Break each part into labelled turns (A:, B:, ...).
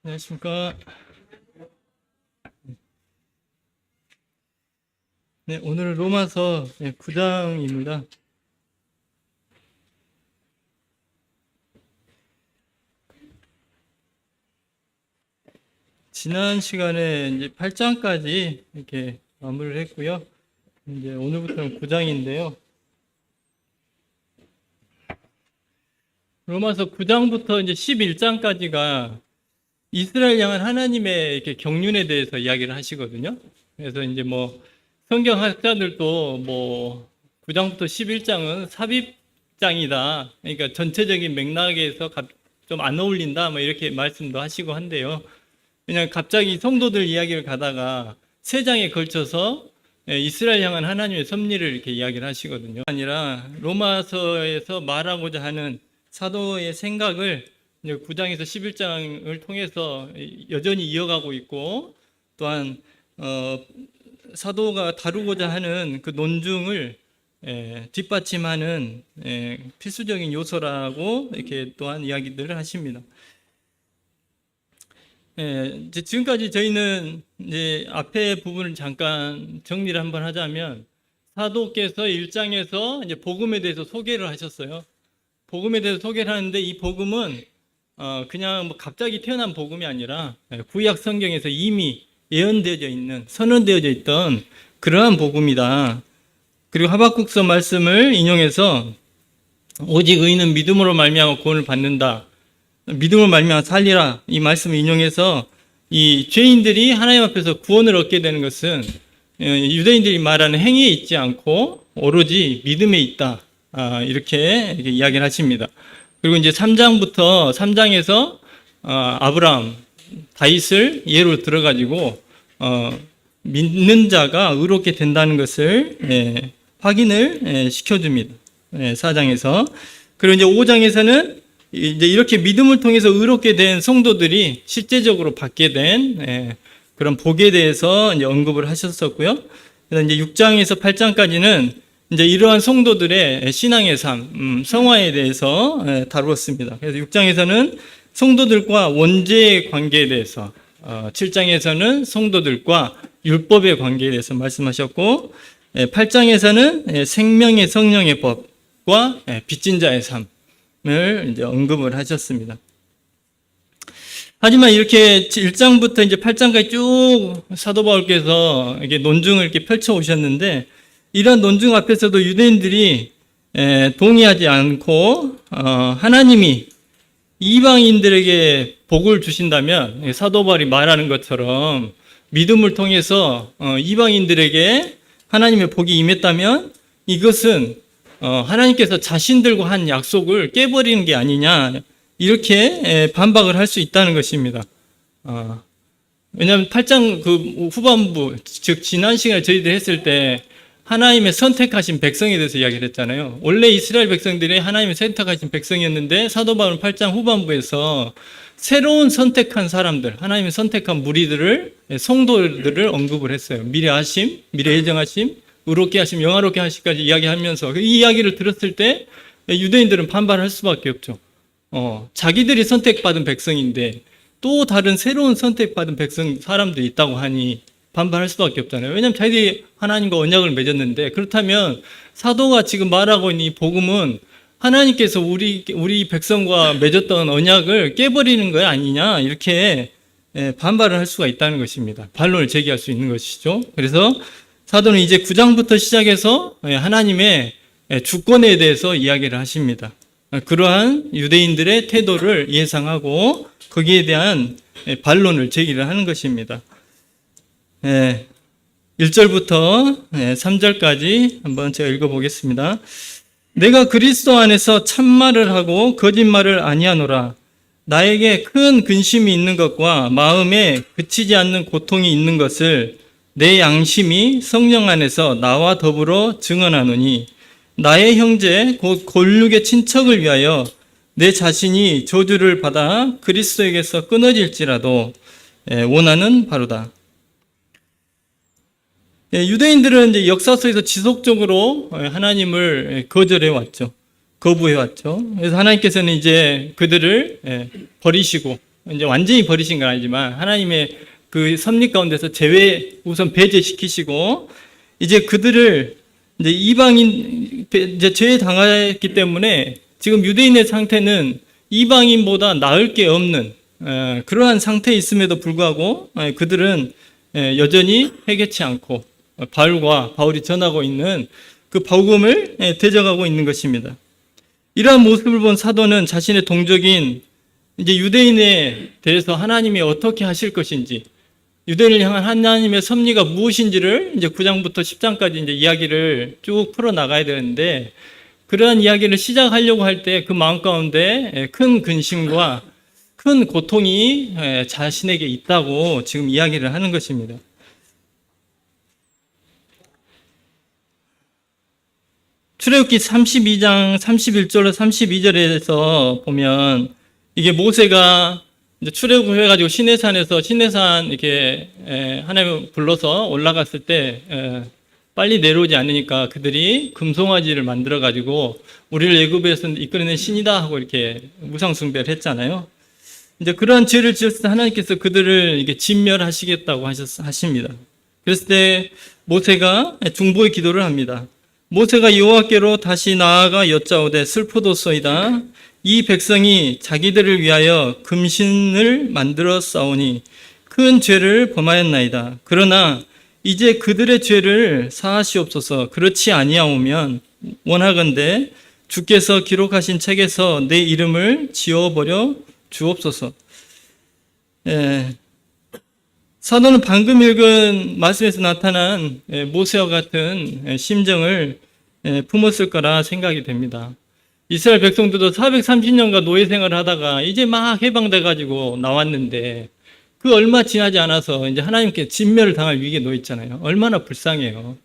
A: 안녕하십니까. 네, 오늘은 로마서 9장입니다. 지난 시간에 이제 8장까지 이렇게 마무리를 했고요. 이제 오늘부터는 9장인데요. 로마서 9장부터 이제 11장까지가 이스라엘 향한 하나님의 이렇게 경륜에 대해서 이야기를 하시거든요. 그래서 이제 성경학자들도 9장부터 11장은 삽입장이다. 그러니까 전체적인 맥락에서 좀 안 어울린다. 이렇게 말씀도 하시고 한데요. 그냥 갑자기 성도들 이야기를 가다가 세 장에 걸쳐서 이스라엘 향한 하나님의 섭리를 이렇게 이야기를 하시거든요. 아니라 로마서에서 말하고자 하는 사도의 생각을 9장에서 11장을 통해서 여전히 이어가고 있고, 또한 사도가 다루고자 하는 그 논증을 뒷받침하는 필수적인 요소라고 이렇게 또한 이야기들을 하십니다. 지금까지 저희는 이제 앞에 부분을 잠깐 정리를 한번 하자면, 사도께서 1장에서 이제 복음에 대해서 소개를 하셨어요. 복음에 대해서 소개를 하는데, 이 복음은 그냥 갑자기 태어난 복음이 아니라 구약 성경에서 이미 예언되어져 있는, 선언되어져 있던 그러한 복음이다. 그리고 하박국서 말씀을 인용해서 오직 의인은 믿음으로 말미암아 구원을 받는다. 믿음으로 말미암아 살리라. 이 말씀을 인용해서 이 죄인들이 하나님 앞에서 구원을 얻게 되는 것은 유대인들이 말하는 행위에 있지 않고 오로지 믿음에 있다. 이렇게 이야기를 하십니다. 그리고 이제 3장에서 아브라함, 다윗을 예로 들어가지고 믿는 자가 의롭게 된다는 것을 확인을 시켜줍니다. 4장에서. 그리고 이제 5장에서는 이제 이렇게 믿음을 통해서 의롭게 된 성도들이 실제적으로 받게 된 그런 복에 대해서 이제 언급을 하셨었고요. 그래서 이제 6장에서 8장까지는 이제 이러한 성도들의 신앙의 삶, 성화에 대해서 다루었습니다. 그래서 6장에서는 성도들과 원죄의 관계에 대해서, 7장에서는 성도들과 율법의 관계에 대해서 말씀하셨고, 8장에서는 생명의 성령의 법과 빚진 자의 삶을 이제 언급을 하셨습니다. 하지만 이렇게 1장부터 이제 8장까지 쭉 사도 바울께서 이렇게 논증을 이렇게 펼쳐 오셨는데, 이러한 논증 앞에서도 유대인들이 동의하지 않고 하나님이 이방인들에게 복을 주신다면, 사도 바울이 말하는 것처럼 믿음을 통해서 이방인들에게 하나님의 복이 임했다면, 이것은 하나님께서 자신들과 한 약속을 깨버리는 게 아니냐, 이렇게 반박을 할 수 있다는 것입니다. 왜냐하면 8장 그 후반부, 즉 지난 시간에 저희들이 했을 때 하나님의 선택하신 백성에 대해서 이야기를 했잖아요. 원래 이스라엘 백성들이 하나님의 선택하신 백성이었는데, 사도 바울은 8장 후반부에서 새로운 선택한 사람들, 하나님의 선택한 무리들을, 성도들을 언급을 했어요. 미래하심, 미래 예정하심, 의롭게 하심, 영화롭게 하심까지 이야기하면서 이 이야기를 들었을 때 유대인들은 반발할 수밖에 없죠. 자기들이 선택받은 백성인데 또 다른 새로운 선택받은 사람들이 있다고 하니 반발할 수밖에 없잖아요. 왜냐하면 자기들이 하나님과 언약을 맺었는데, 그렇다면 사도가 지금 말하고 있는 이 복음은 하나님께서 우리 백성과 맺었던 언약을 깨버리는 거 아니냐, 이렇게 반발을 할 수가 있다는 것입니다. 반론을 제기할 수 있는 것이죠. 그래서 사도는 이제 9장부터 시작해서 하나님의 주권에 대해서 이야기를 하십니다. 그러한 유대인들의 태도를 예상하고 거기에 대한 반론을 제기를 하는 것입니다. 1절부터 3절까지 한번 제가 읽어보겠습니다. 내가 그리스도 안에서 참말을 하고 거짓말을 아니하노라. 나에게 큰 근심이 있는 것과 마음에 그치지 않는 고통이 있는 것을 내 양심이 성령 안에서 나와 더불어 증언하노니, 나의 형제 곧 골육의 친척을 위하여 내 자신이 저주를 받아 그리스도에게서 끊어질지라도 원하는 바로다. 유대인들은 이제 역사 속에서 지속적으로 하나님을 거절해 왔죠. 거부해 왔죠. 그래서 하나님께서는 이제 그들을 버리시고 이제 완전히 버리신 건 아니지만 하나님의 그 섭리 가운데서 우선 배제시키시고 이제 그들을 이제 이제 죄에 당했기 때문에 지금 유대인의 상태는 이방인보다 나을 게 없는 그러한 상태에 있음에도 불구하고 그들은 여전히 회개치 않고 바울이 전하고 있는 그 복음을 대적하고 있는 것입니다. 이러한 모습을 본 사도는 자신의 동족인 이제 유대인에 대해서 하나님이 어떻게 하실 것인지, 유대인을 향한 하나님의 섭리가 무엇인지를 이제 9장부터 10장까지 이제 이야기를 쭉 풀어 나가야 되는데, 그러한 이야기를 시작하려고 할 때 그 마음 가운데 큰 근심과 큰 고통이 자신에게 있다고 지금 이야기를 하는 것입니다. 출애굽기 32장 31절로 32절에서 보면 이게 모세가 이제 출애굽을 해가지고 시내산 이렇게 하나님을 불러서 올라갔을 때 빨리 내려오지 않으니까 그들이 금송아지를 만들어 가지고 우리를 애굽에서 이끌어낸 신이다 하고 이렇게 우상 숭배를 했잖아요. 이제 그러한 죄를 지었을 때 하나님께서 그들을 이게 진멸하시겠다고 하십니다. 그랬을 때 모세가 중보의 기도를 합니다. 모세가 여호와께로 다시 나아가 여짜오되 슬프도소이다. 이 백성이 자기들을 위하여 금신을 만들어 싸우니 큰 죄를 범하였나이다. 그러나 이제 그들의 죄를 사하시옵소서. 그렇지 아니하오면 원하건대 주께서 기록하신 책에서 내 이름을 지워버려 주옵소서. 사도는 방금 읽은 말씀에서 나타난 모세와 같은 심정을 품었을 거라 생각이 됩니다. 이스라엘 백성들도 430년간 노예 생활을 하다가 이제 막 해방돼가지고 나왔는데 그 얼마 지나지 않아서 이제 하나님께 진멸을 당할 위기에 놓여 있잖아요. 얼마나 불쌍해요.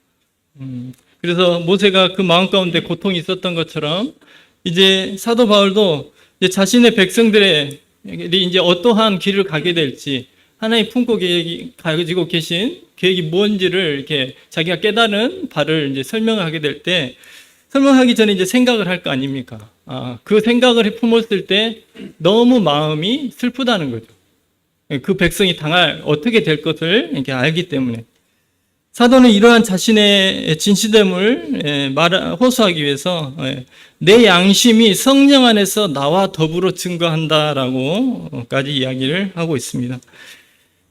A: 그래서 모세가 그 마음 가운데 고통이 있었던 것처럼 이제 사도 바울도 이제 자신의 백성들의 이제 어떠한 길을 가게 될지 하나님 품고 가지고 계신 계획이 뭔지를 이렇게 자기가 깨달은 바를 이제 설명하게 될 때 설명하기 전에 이제 생각을 할 거 아닙니까? 그 생각을 품었을 때 너무 마음이 슬프다는 거죠. 그 백성이 어떻게 될 것을 이렇게 알기 때문에. 사도는 이러한 자신의 진실됨을 호소하기 위해서 내 양심이 성령 안에서 나와 더불어 증거한다라고까지 이야기를 하고 있습니다.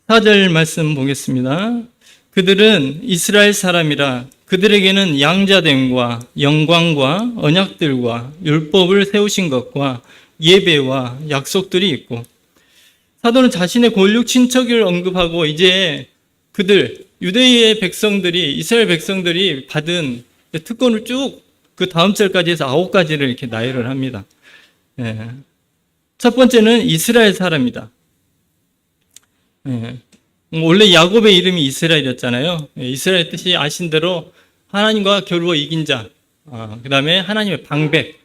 A: 4절 말씀 보겠습니다. 그들은 이스라엘 사람이라 그들에게는 양자됨과 영광과 언약들과 율법을 세우신 것과 예배와 약속들이 있고, 사도는 자신의 골육 친척을 언급하고 이제 유대의 백성들이, 이스라엘 백성들이 받은 특권을 쭉 그 다음 절까지 해서 9가지를 이렇게 나열을 합니다. 첫 번째는 이스라엘 사람이다. 원래 야곱의 이름이 이스라엘이었잖아요. 이스라엘 뜻이 아신 대로 하나님과 겨루어 이긴 자, 그 다음에 하나님의 방백.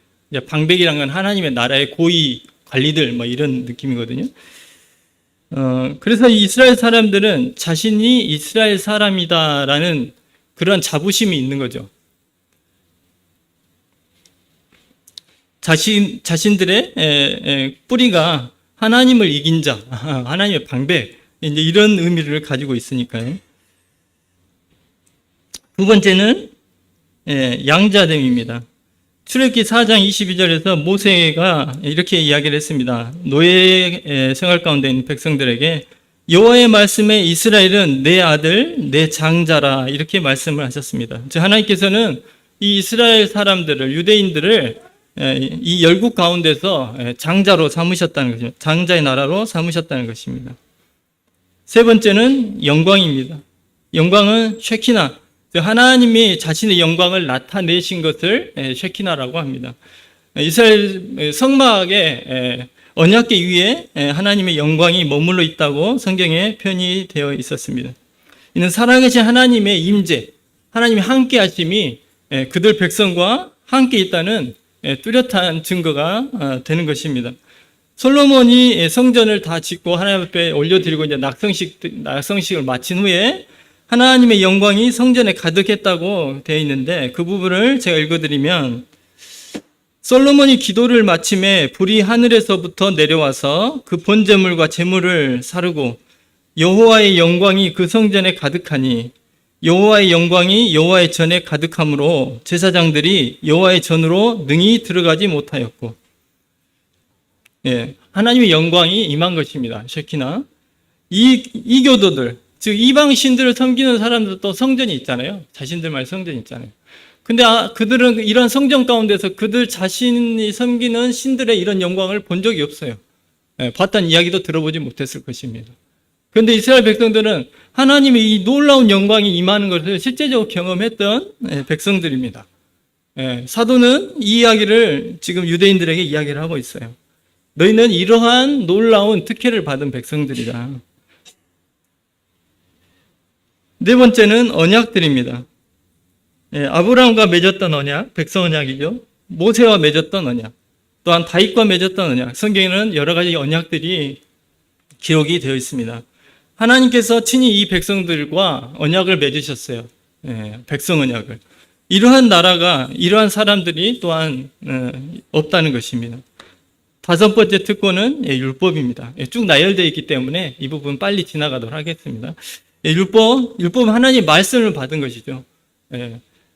A: 방백이란 건 하나님의 나라의 고위 관리들 뭐 이런 느낌이거든요. 그래서 이스라엘 사람들은 자신이 이스라엘 사람이다라는 그런 자부심이 있는 거죠. 자신들의 뿌리가 하나님을 이긴 자, 하나님의 방백, 이제 이런 의미를 가지고 있으니까요. 두 번째는 양자됨입니다. 출애굽기 4장 22절에서 모세가 이렇게 이야기를 했습니다. 노예 생활 가운데 있는 백성들에게 여호와의 말씀에 이스라엘은 내 아들, 내 장자라 이렇게 말씀을 하셨습니다. 즉 하나님께서는 이 이스라엘 사람들을, 유대인들을 이 열국 가운데서 장자로 삼으셨다는 것입니다. 장자의 나라로 삼으셨다는 것입니다. 세 번째는 영광입니다. 영광은 쉐키나, 하나님이 자신의 영광을 나타내신 것을 쉐키나라고 합니다. 이스라엘 성막의 언약궤 위에 하나님의 영광이 머물러 있다고 성경에 표현이 되어 있었습니다. 이는 살아계신 하나님의 임재, 하나님의 함께 하심이 그들 백성과 함께 있다는 뚜렷한 증거가 되는 것입니다. 솔로몬이 성전을 다 짓고 하나님 앞에 올려드리고 이제 낙성식을 마친 후에 하나님의 영광이 성전에 가득했다고 되어 있는데 그 부분을 제가 읽어드리면 솔로몬이 기도를 마침에 불이 하늘에서부터 내려와서 그 번제물과 제물을 사르고 여호와의 영광이 그 성전에 가득하니 여호와의 영광이 여호와의 전에 가득함으로 제사장들이 여호와의 전으로 능히 들어가지 못하였고, 하나님의 영광이 임한 것입니다. 셰키나. 이 교도들, 즉 이방 신들을 섬기는 사람들도 성전이 있잖아요. 자신들만의 성전이 있잖아요. 근데 그들은 이런 성전 가운데서 그들 자신이 섬기는 신들의 이런 영광을 본 적이 없어요. 봤다는 이야기도 들어보지 못했을 것입니다. 그런데 이스라엘 백성들은 하나님의 이 놀라운 영광이 임하는 것을 실제적으로 경험했던 백성들입니다. 사도는 이 이야기를 지금 유대인들에게 이야기를 하고 있어요. 너희는 이러한 놀라운 특혜를 받은 백성들이다. 네 번째는 언약들입니다. 아브라함과 맺었던 언약, 백성 언약이죠. 모세와 맺었던 언약, 또한 다윗과 맺었던 언약. 성경에는 여러 가지 언약들이 기록이 되어 있습니다. 하나님께서 친히 이 백성들과 언약을 맺으셨어요. 백성 언약을. 이러한 나라가, 이러한 사람들이 또한 없다는 것입니다. 다섯 번째 특권은 율법입니다. 쭉 나열되어 있기 때문에 이 부분 빨리 지나가도록 하겠습니다. 율법은 하나님의 말씀을 받은 것이죠.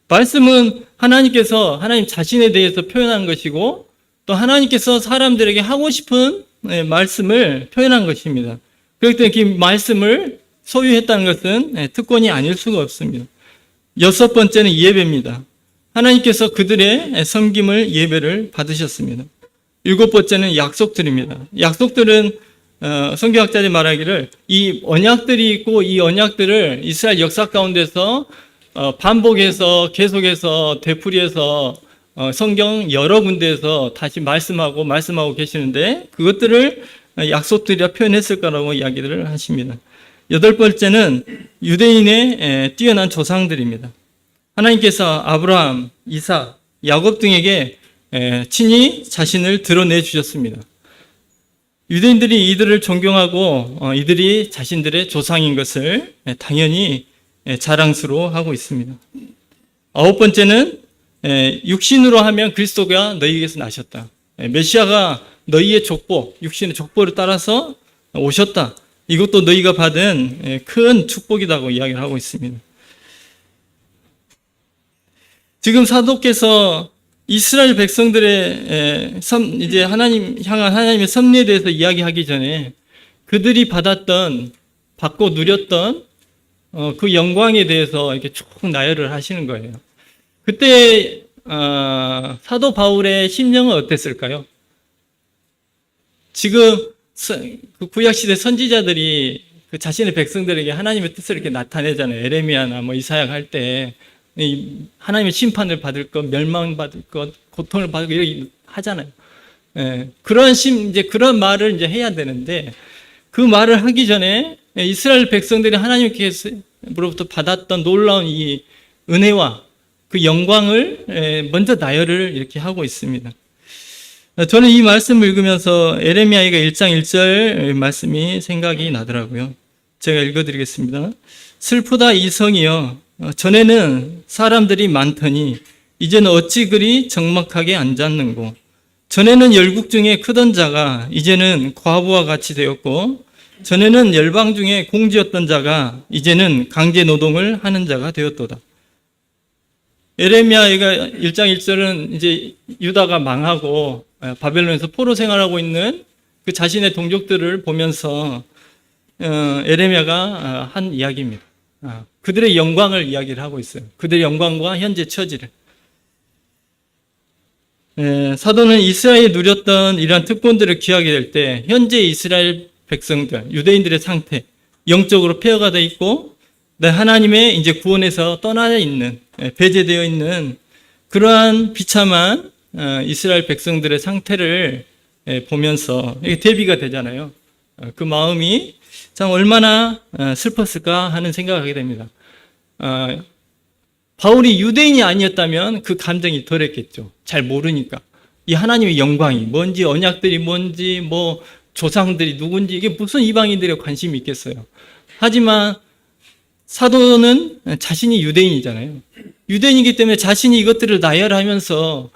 A: 말씀은 하나님 자신에 대해서 표현한 것이고, 또 하나님께서 사람들에게 하고 싶은 말씀을 표현한 것입니다. 그렇기 때문에 그 말씀을 소유했다는 것은 특권이 아닐 수가 없습니다. 여섯 번째는 예배입니다. 하나님께서 그들의 섬김을 예배를 받으셨습니다. 일곱 번째는 약속들입니다. 약속들은 성경학자들이 말하기를 이 언약들이 있고 이 언약들을 이스라엘 역사 가운데서 반복해서 계속해서 되풀이해서 성경 여러 군데에서 다시 말씀하고 계시는데 그것들을 약속들이라 표현했을 거라고 이야기를 하십니다. 여덟 번째는 유대인의 뛰어난 조상들입니다. 하나님께서 아브라함, 이삭, 야곱 등에게 친히 자신을 드러내 주셨습니다. 유대인들이 이들을 존경하고 이들이 자신들의 조상인 것을 당연히 자랑스러워하고 있습니다. 아홉 번째는 육신으로 하면 그리스도가 너희에게서 나셨다. 메시아가 너희의 족보, 육신의 족보를 따라서 오셨다. 이것도 너희가 받은 큰 축복이라고 이야기를 하고 있습니다. 지금 사도께서 이스라엘 백성들의 이제 하나님의 섭리에 대해서 이야기하기 전에 그들이 받고 누렸던 그 영광에 대해서 이렇게 쭉 나열을 하시는 거예요. 그때 사도 바울의 심령은 어땠을까요? 지금 그 구약시대 선지자들이 그 자신의 백성들에게 하나님의 뜻을 이렇게 나타내잖아요. 에레미야나 이사야 할 때 하나님의 심판을 받을 것, 멸망받을 것, 고통을 받을 것 이렇게 하잖아요. 이제 그런 말을 이제 해야 되는데 그 말을 하기 전에 이스라엘 백성들이 하나님께로부터 받았던 놀라운 이 은혜와 그 영광을 먼저 나열을 이렇게 하고 있습니다. 저는 이 말씀을 읽으면서 에레미야가 1장 1절 말씀이 생각이 나더라고요. 제가 읽어드리겠습니다. 슬프다 이 성이여, 전에는 사람들이 많더니 이제는 어찌 그리 적막하게 앉았는고. 전에는 열국 중에 크던 자가 이제는 과부와 같이 되었고, 전에는 열방 중에 공주였던 자가 이제는 강제 노동을 하는 자가 되었도다. 에레미야가 1장 1절은 이제 유다가 망하고 바벨론에서 포로 생활하고 있는 그 자신의 동족들을 보면서 에레미야가 한 이야기입니다. 그들의 영광을 이야기를 하고 있어요. 그들의 영광과 현재 처지를. 사도는 이스라엘이 누렸던 이러한 특권들을 기하게 될 때 현재 이스라엘 백성들, 유대인들의 상태, 영적으로 폐허가 되어 있고 하나님의 이제 구원에서 떠나 있는, 배제되어 있는 그러한 비참한 이스라엘 백성들의 상태를 보면서 이게 대비가 되잖아요. 그 마음이 참 얼마나 슬펐을까 하는 생각을 하게 됩니다. 바울이 유대인이 아니었다면 그 감정이 덜했겠죠. 잘 모르니까. 이 하나님의 영광이 뭔지, 언약들이 뭔지, 조상들이 누군지, 이게 무슨 이방인들의 관심이 있겠어요. 하지만 사도는 자신이 유대인이잖아요. 유대인이기 때문에 자신이 이것들을 나열하면서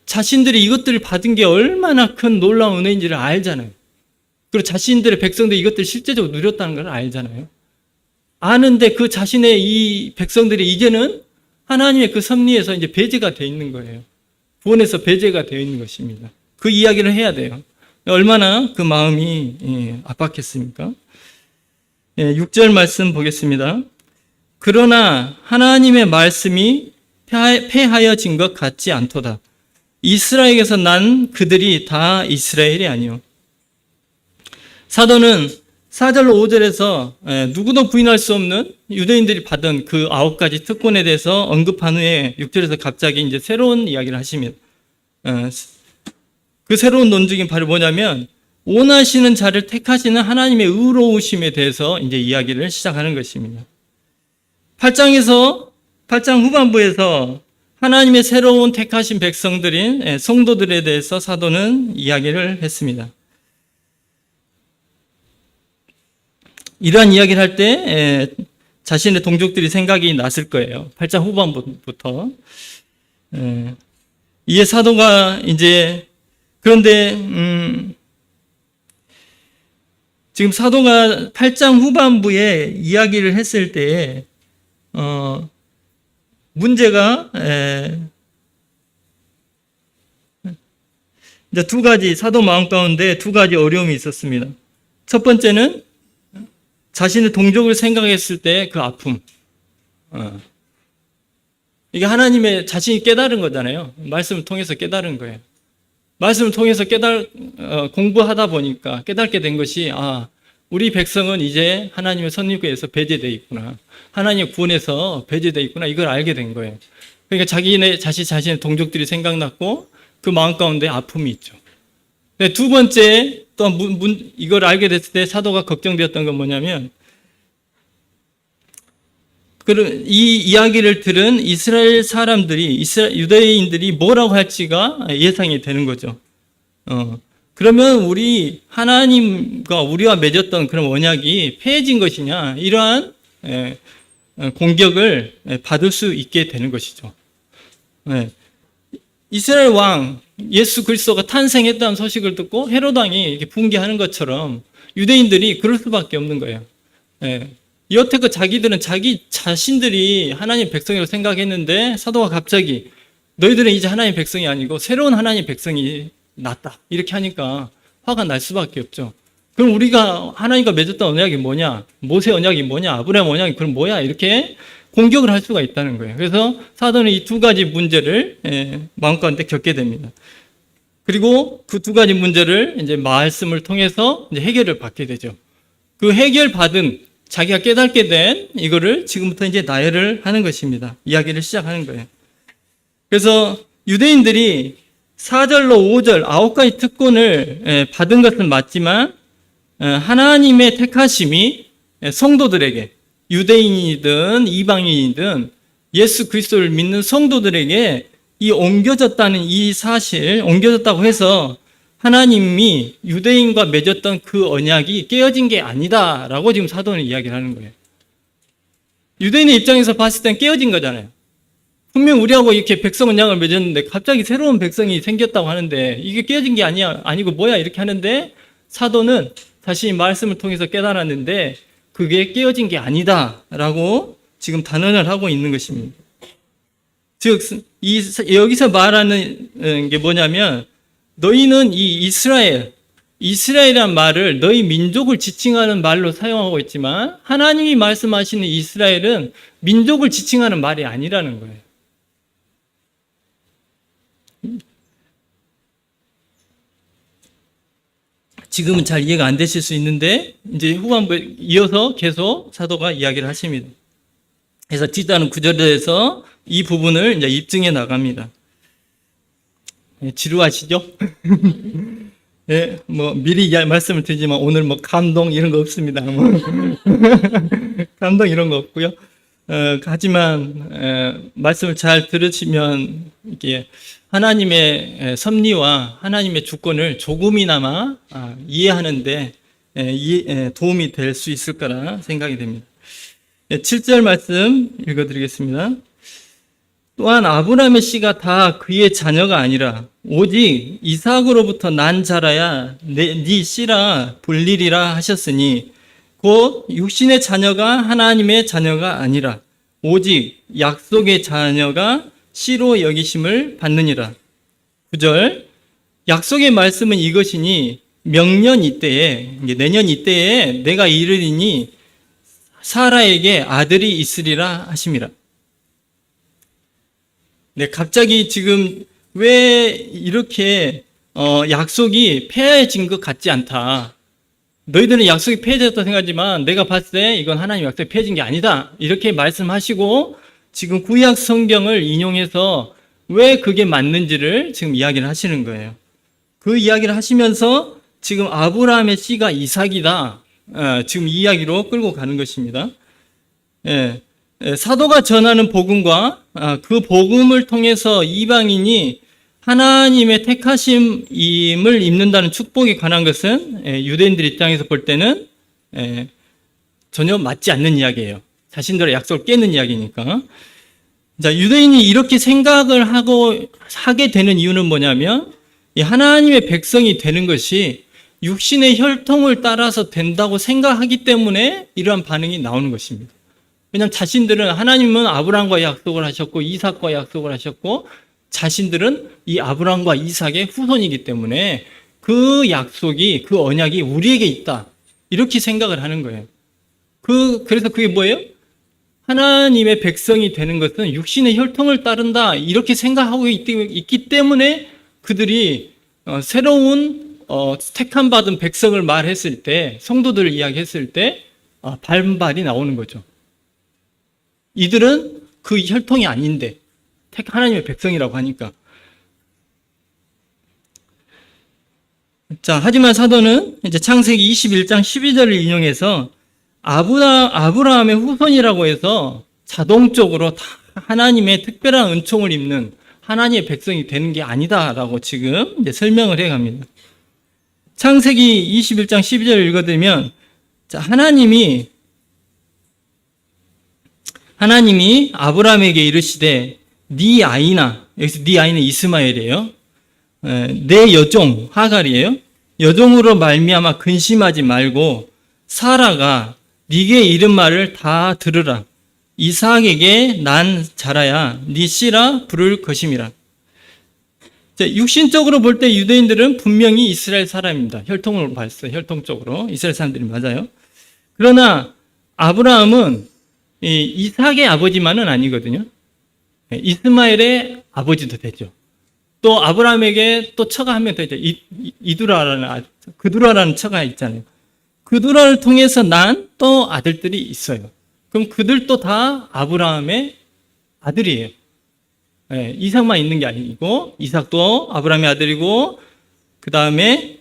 A: 자신들이 이것들을 받은 게 얼마나 큰 놀라운 은혜인지를 알잖아요. 그리고 자신들의 백성들이 이것들을 실제적으로 누렸다는 걸 알잖아요. 아는데 그 자신의 이 백성들이 이제는 하나님의 그 섭리에서 이제 배제가 되어 있는 거예요. 구원에서 배제가 되어 있는 것입니다. 그 이야기를 해야 돼요. 얼마나 그 마음이 압박했습니까? 6절 말씀 보겠습니다. 그러나 하나님의 말씀이 패하여진 것 같지 않도다. 이스라엘에게서 난 그들이 다 이스라엘이 아니요. 사도는 4절로 5절에서 누구도 부인할 수 없는 유대인들이 받은 그 9가지 특권에 대해서 언급한 후에 6절에서 갑자기 이제 새로운 이야기를 하십니다. 그 새로운 논증이 바로 뭐냐면 원하시는 자를 택하시는 하나님의 의로우심에 대해서 이제 이야기를 시작하는 것입니다. 8장 후반부에서 하나님의 새로운 택하신 백성들인 성도들에 대해서 사도는 이야기를 했습니다. 이러한 이야기를 할 때 자신의 동족들이 생각이 났을 거예요. 8장 후반부터. 이에 사도가 이제 그런데 지금 사도가 8장 후반부에 이야기를 했을 때 문제가 이제 두 가지 사도 마음 가운데 두 가지 어려움이 있었습니다. 첫 번째는 자신의 동족을 생각했을 때 그 아픔. 이게 하나님의 자신이 깨달은 거잖아요. 말씀을 통해서 깨달은 거예요. 말씀을 통해서 공부하다 보니까 깨닫게 된 것이 우리 백성은 이제 하나님의 선입에서 배제되어 있구나. 하나님의 구원에서 배제되어 있구나. 이걸 알게 된 거예요. 그러니까 자신의 동족들이 생각났고 그 마음 가운데 아픔이 있죠. 두 번째 또 이걸 알게 됐을 때 사도가 걱정되었던 건 뭐냐면 이 이야기를 들은 이스라엘 사람들이 유대인들이 뭐라고 할지가 예상이 되는 거죠. 그러면 우리 하나님과 우리와 맺었던 그런 언약이 폐해진 것이냐 이러한 공격을 받을 수 있게 되는 것이죠. 이스라엘 왕 예수 그리스도가 탄생했다는 소식을 듣고 헤롯 왕이 이렇게 분개하는 것처럼 유대인들이 그럴 수밖에 없는 거예요. 여태껏 자기들은 자기 자신들이 하나님 백성이라고 생각했는데 사도가 갑자기 너희들은 이제 하나님 백성이 아니고 새로운 하나님 백성이 났다 이렇게 하니까 화가 날 수밖에 없죠. 그럼 우리가 하나님과 맺었던 언약이 뭐냐, 모세 언약이 뭐냐, 아브라함 언약이 그럼 뭐야 이렇게 공격을 할 수가 있다는 거예요. 그래서 사도는 이 두 가지 문제를 마음 가운데 겪게 됩니다. 그리고 그 두 가지 문제를 이제 말씀을 통해서 이제 해결을 받게 되죠. 그 해결받은 자기가 깨닫게 된 이거를 지금부터 이제 나열을 하는 것입니다. 이야기를 시작하는 거예요. 그래서 유대인들이 4절로 5절 9가지 특권을 받은 것은 맞지만 하나님의 택하심이 성도들에게 유대인이든 이방인이든 예수 그리스도를 믿는 성도들에게 이 옮겨졌다는 이 사실, 옮겨졌다고 해서 하나님이 유대인과 맺었던 그 언약이 깨어진 게 아니다라고 지금 사도는 이야기를 하는 거예요. 유대인의 입장에서 봤을 땐 깨어진 거잖아요. 분명 우리하고 이렇게 백성 언약을 맺었는데 갑자기 새로운 백성이 생겼다고 하는데 이게 깨어진 게 아니고 뭐야 이렇게 하는데 사도는 자신이 말씀을 통해서 깨달았는데 그게 깨어진 게 아니다라고 지금 단언을 하고 있는 것입니다. 즉 여기서 말하는 게 뭐냐면 너희는 이 이스라엘이란 말을 너희 민족을 지칭하는 말로 사용하고 있지만 하나님이 말씀하시는 이스라엘은 민족을 지칭하는 말이 아니라는 거예요. 지금은 잘 이해가 안 되실 수 있는데 이제 후반부에 이어서 계속 사도가 이야기를 하십니다. 그래서 뒤따르는 구절에서 이 부분을 이제 입증해 나갑니다. 지루하시죠? 예, 미리 말씀을 드리지만 오늘 감동 이런 거 없습니다. 감동 이런 거 없고요. 하지만 말씀을 잘 들으시면 이게 하나님의 섭리와 하나님의 주권을 조금이나마 이해하는데 도움이 될 수 있을 거라 생각이 됩니다. 7절 말씀 읽어드리겠습니다. 또한 아브라함의 씨가 다 그의 자녀가 아니라 오직 이삭으로부터 난 자라야 네 씨라 불리리라 하셨으니 곧 육신의 자녀가 하나님의 자녀가 아니라 오직 약속의 자녀가 씨로 여기심을 받느니라. 9절 약속의 말씀은 이것이니 명년 이때에 내년 이때에 내가 이르리니 사라에게 아들이 있으리라 하심이라. 네, 갑자기 지금 왜 이렇게 약속이 폐해진 것 같지 않다. 너희들은 약속이 폐해졌다고 생각하지만 내가 봤을 때 이건 하나님 약속이 폐해진 게 아니다. 이렇게 말씀하시고 지금 구약 성경을 인용해서 왜 그게 맞는지를 지금 이야기를 하시는 거예요. 그 이야기를 하시면서 지금 아브라함의 씨가 이삭이다. 지금 이 이야기로 끌고 가는 것입니다. 사도가 전하는 복음과 그 복음을 통해서 이방인이 하나님의 택하심임을 입는다는 축복에 관한 것은 유대인들 입장에서 볼 때는 전혀 맞지 않는 이야기예요. 자신들의 약속을 깨는 이야기니까. 자, 유대인이 이렇게 생각을 하게 되는 이유는 뭐냐면 이 하나님의 백성이 되는 것이 육신의 혈통을 따라서 된다고 생각하기 때문에 이러한 반응이 나오는 것입니다. 왜냐하면 자신들은 하나님은 아브라함과 약속을 하셨고 이삭과 약속을 하셨고 자신들은 이 아브라함과 이삭의 후손이기 때문에 그 약속이 그 언약이 우리에게 있다. 이렇게 생각을 하는 거예요. 그래서 그게 뭐예요? 하나님의 백성이 되는 것은 육신의 혈통을 따른다. 이렇게 생각하고 있기 때문에 그들이 새로운 택함 받은 백성을 말했을 때 성도들을 이야기했을 때 반발이 나오는 거죠. 이들은 그 혈통이 아닌데 하나님의 백성이라고 하니까. 자, 하지만 사도는 이제 창세기 21장 12절을 인용해서 아브라함의 후손이라고 해서 자동적으로 다 하나님의 특별한 은총을 입는 하나님의 백성이 되는 게 아니다라고 지금 이제 설명을 해 갑니다. 창세기 21장 12절을 읽어드리면, 자, 하나님이 아브라함에게 이르시되 네 아이나, 여기서 네 아이는 이스마엘이에요. 내 여종 하갈이에요. 여종으로 말미암아 근심하지 말고 사라가 네게 이른 말을 다 들으라. 이삭에게 난 자라야 네 씨라 부를 것임이라. 자, 육신적으로 볼 때 유대인들은 분명히 이스라엘 사람입니다. 혈통으로 봤어요. 혈통적으로 이스라엘 사람들이 맞아요. 그러나 아브라함은 이삭의 아버지만은 아니거든요. 이스마엘의 아버지도 되죠. 또 아브라함에게 또 처가 한 명 더 있죠. 그두라라는 처가 있잖아요. 그두라를 통해서 난 또 아들들이 있어요. 그럼 그들도 다 아브라함의 아들이에요. 이삭만 있는 게 아니고 이삭도 아브라함의 아들이고 그 다음에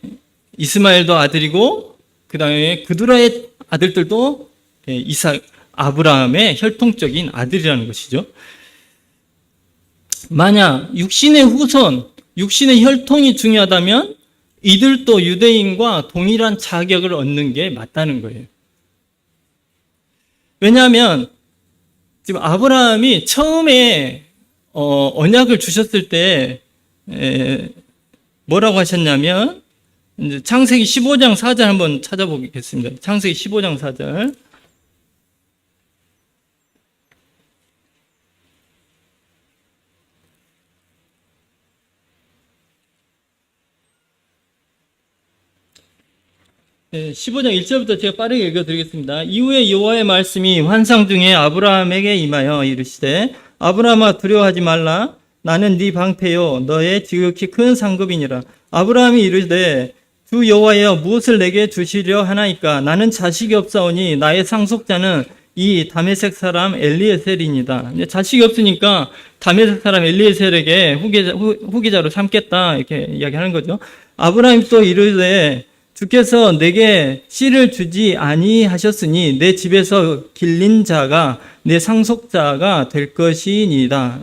A: 이스마엘도 아들이고 그 다음에 그두라의 아들들도 아브라함의 혈통적인 아들이라는 것이죠. 만약 육신의 후손, 육신의 혈통이 중요하다면 이들도 유대인과 동일한 자격을 얻는 게 맞다는 거예요. 왜냐하면 지금 아브라함이 처음에 언약을 주셨을 때 뭐라고 하셨냐면 이제 창세기 15장 4절 한번 찾아보겠습니다. 창세기 15장 4절. 네, 15장 1절부터 제가 빠르게 읽어드리겠습니다. 이후에 여호와의 말씀이 환상 중에 아브라함에게 임하여 이르시되 아브라함아 두려워하지 말라. 나는 네 방패요 너의 지극히 큰 상급이니라. 아브라함이 이르되 주 여호와여 무엇을 내게 주시려 하나이까. 나는 자식이 없사오니 나의 상속자는 이 다메섹 사람 엘리에셀이니이다. 자식이 없으니까 다메섹 사람 엘리에셀에게 후계자로 삼겠다 이렇게 이야기하는 거죠. 아브라함이 또 이르되 주께서 내게 씨를 주지 아니하셨으니 내 집에서 길린 자가 내 상속자가 될 것이니이다.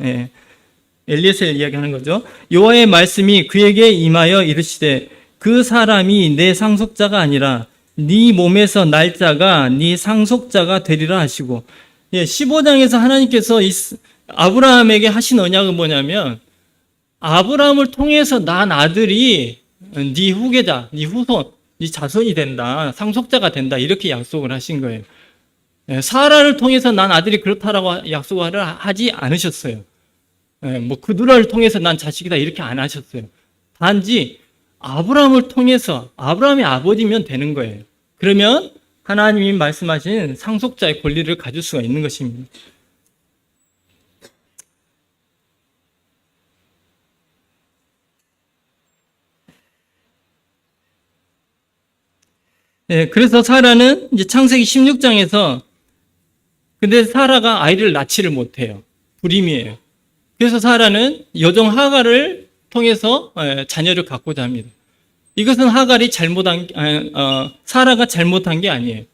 A: 엘리에셀 이야기하는 거죠. 여호와의 말씀이 그에게 임하여 이르시되 그 사람이 내 상속자가 아니라 네 몸에서 날짜가 네 상속자가 되리라 하시고, 15장에서 하나님께서 아브라함에게 하신 언약은 뭐냐면 아브라함을 통해서 난 아들이 네 후계자, 네 후손, 네 자손이 된다, 상속자가 된다 이렇게 약속을 하신 거예요. 사라를 통해서 난 아들이 그렇다라고 약속을 하지 않으셨어요. 뭐 그두라를 통해서 난 자식이다 이렇게 안 하셨어요. 단지 아브라함을 통해서 아브라함의 아버지면 되는 거예요. 그러면 하나님이 말씀하신 상속자의 권리를 가질 수가 있는 것입니다. 그래서 사라는 이제 창세기 16장에서 근데 사라가 아이를 낳지를 못해요. 불임이에요. 그래서 사라는 여종 하갈을 통해서 자녀를 갖고자 합니다. 이것은 사라가 잘못한 게 아니에요.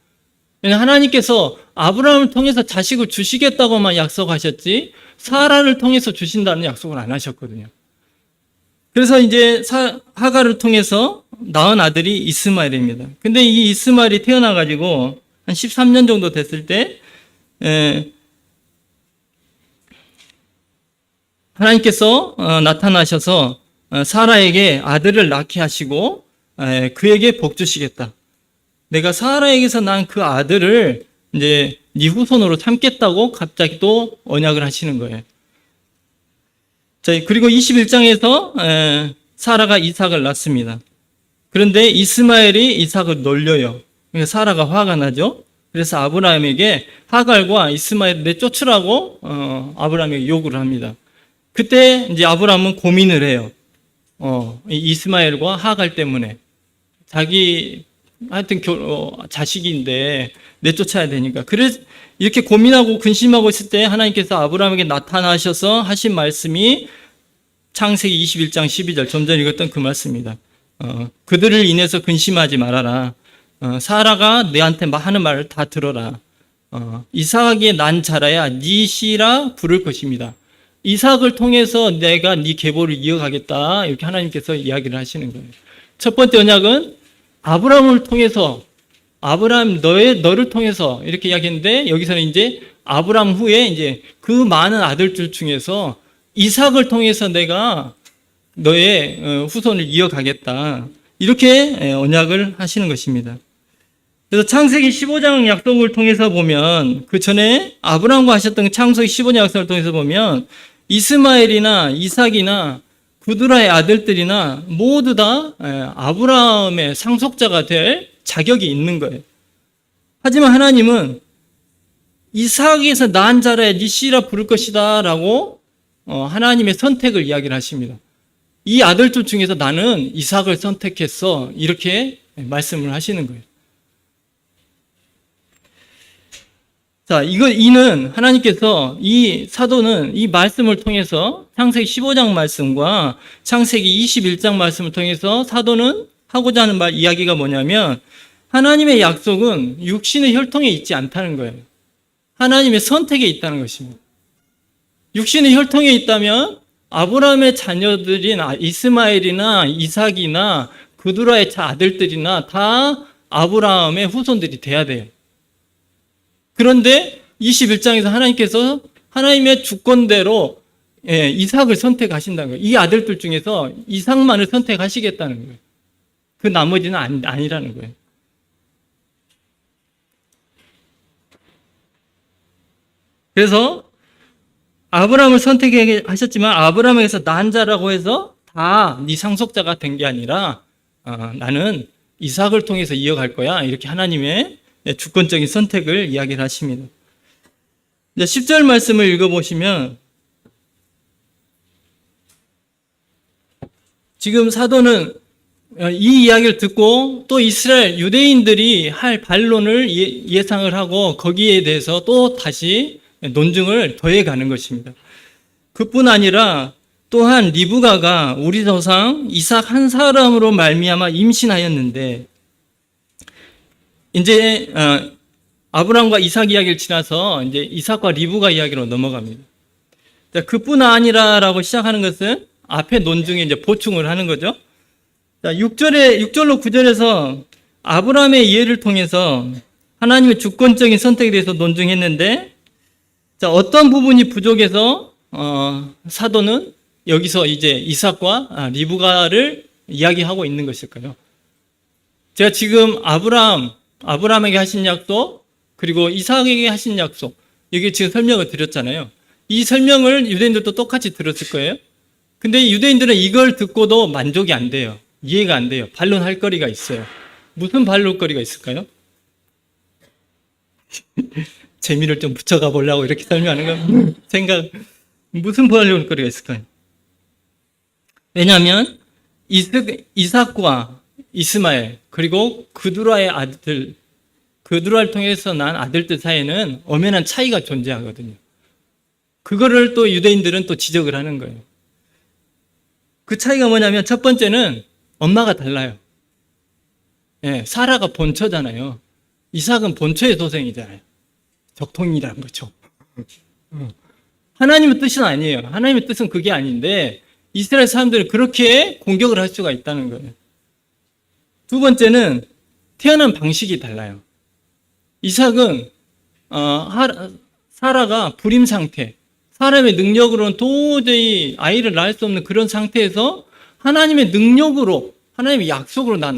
A: 하나님께서 아브라함을 통해서 자식을 주시겠다고만 약속하셨지 사라를 통해서 주신다는 약속을 안 하셨거든요. 그래서 이제 하갈을 통해서 낳은 아들이 이스마엘입니다. 근데 이 이스마엘이 태어나가지고 한 13년 정도 됐을 때 하나님께서 나타나셔서 사라에게 아들을 낳게 하시고 그에게 복 주시겠다. 내가 사라에게서 난 그 아들을 이제 네 후손으로 삼겠다고 갑자기 또 언약을 하시는 거예요. 자, 그리고 21장에서 사라가 이삭을 낳습니다. 그런데 이스마엘이 이삭을 놀려요. 그러니까 사라가 화가 나죠. 그래서 아브라함에게 하갈과 이스마엘을 내쫓으라고 아브라함에게 요구를 합니다. 그때 이제 아브라함은 고민을 해요. 이스마엘과 하갈 때문에 자기 하여튼 자식인데 내쫓아야 되니까. 그래서 이렇게 고민하고 근심하고 있을 때 하나님께서 아브라함에게 나타나셔서 하신 말씀이 창세기 21장 12절 좀 전에 읽었던 그 말씀입니다. 그들을 인해서 근심하지 말아라. 사라가 너한테 하는 말을 다 들어라. 이삭에게 난 자라야 네 씨라 부를 것입니다. 이삭을 통해서 내가 네 계보를 이어가겠다. 이렇게 하나님께서 이야기를 하시는 거예요. 첫 번째 언약은 아브라함을 통해서 아브라함 너를 통해서 이렇게 이야기했는데 여기서는 이제 아브라함 후에 이제 그 많은 아들들 중에서 이삭을 통해서 내가 너의 후손을 이어가겠다. 이렇게 언약을 하시는 것입니다. 그래서 창세기 15장 약속을 통해서 보면 그 전에 아브라함과 하셨던 창세기 15장 약속을 통해서 보면 이스마엘이나 이삭이나 구두라의 아들들이나 모두 다 아브라함의 상속자가 될 자격이 있는 거예요. 하지만 하나님은 이삭에서 난 자라야 네 씨라 부를 것이다 라고 하나님의 선택을 이야기를 하십니다. 이 아들들 중에서 나는 이삭을 선택했어 이렇게 말씀을 하시는 거예요. 자, 이는 하나님께서 이 사도는 이 말씀을 통해서 창세기 15장 말씀과 창세기 21장 말씀을 통해서 사도는 하고자 하는 이야기가 뭐냐면 하나님의 약속은 육신의 혈통에 있지 않다는 거예요. 하나님의 선택에 있다는 것입니다. 육신의 혈통에 있다면 아브라함의 자녀들인 이스마엘이나 이삭이나 그두라의 아들들이나 다 아브라함의 후손들이 돼야 돼요. 그런데 21장에서 하나님께서 하나님의 주권대로 이삭을 선택하신다는 거예요. 이 아들들 중에서 이삭만을 선택하시겠다는 거예요. 그 나머지는 아니라는 거예요. 그래서 아브라함을 선택하셨지만 아브라함에게서 난 자라고 해서 다 네 상속자가 된 게 아니라 나는 이삭을 통해서 이어갈 거야. 이렇게 하나님의 주권적인 선택을 이야기를 하십니다. 10절 말씀을 읽어보시면 지금 사도는 이 이야기를 듣고 또 이스라엘 유대인들이 할 반론을 예상을 하고 거기에 대해서 또 다시 논증을 더해가는 것입니다. 그뿐 아니라 또한 리브가가 우리 조상 이삭 한 사람으로 말미암아 임신하였는데 이제 아브라함과 이삭 이야기를 지나서 이제 이삭과 리브가 이야기로 넘어갑니다. 그뿐 아니라라고 시작하는 것은 앞에 논증에 이제 보충을 하는 거죠. 6절로 9절에서 아브라함의 이해를 통해서 하나님의 주권적인 선택에 대해서 논증했는데 자, 어떤 부분이 부족해서 사도는 여기서 이제 이삭과 리브가를 이야기하고 있는 것일까요? 제가 지금 아브라함에게 하신 약속, 그리고 이삭에게 하신 약속, 여기 지금 설명을 드렸잖아요. 이 설명을 유대인들도 똑같이 들었을 거예요. 근데 유대인들은 이걸 듣고도 만족이 안 돼요. 이해가 안 돼요. 반론할 거리가 있어요. 무슨 반론거리가 있을까요? 재미를 좀 붙여가 보려고 이렇게 설명하는 건 무슨 반론거리가 있을까요? 왜냐하면 이삭과 이스마엘, 그리고 그두라의 아들, 그두라를 통해서 난 아들들 사이에는 엄연한 차이가 존재하거든요. 그거를 또 유대인들은 또 지적을 하는 거예요. 그 차이가 뭐냐면 첫 번째는 엄마가 달라요. 예, 사라가 본처잖아요. 이삭은 본처의 소생이잖아요. 적통이라는 거죠. 하나님의 뜻은 아니에요. 하나님의 뜻은 그게 아닌데 이스라엘 사람들은 그렇게 공격을 할 수가 있다는 거예요. 두 번째는 태어난 방식이 달라요. 이삭은 사라가 불임 상태, 사람의 능력으로는 도저히 아이를 낳을 수 없는 그런 상태에서 하나님의 능력으로, 하나님의 약속으로 난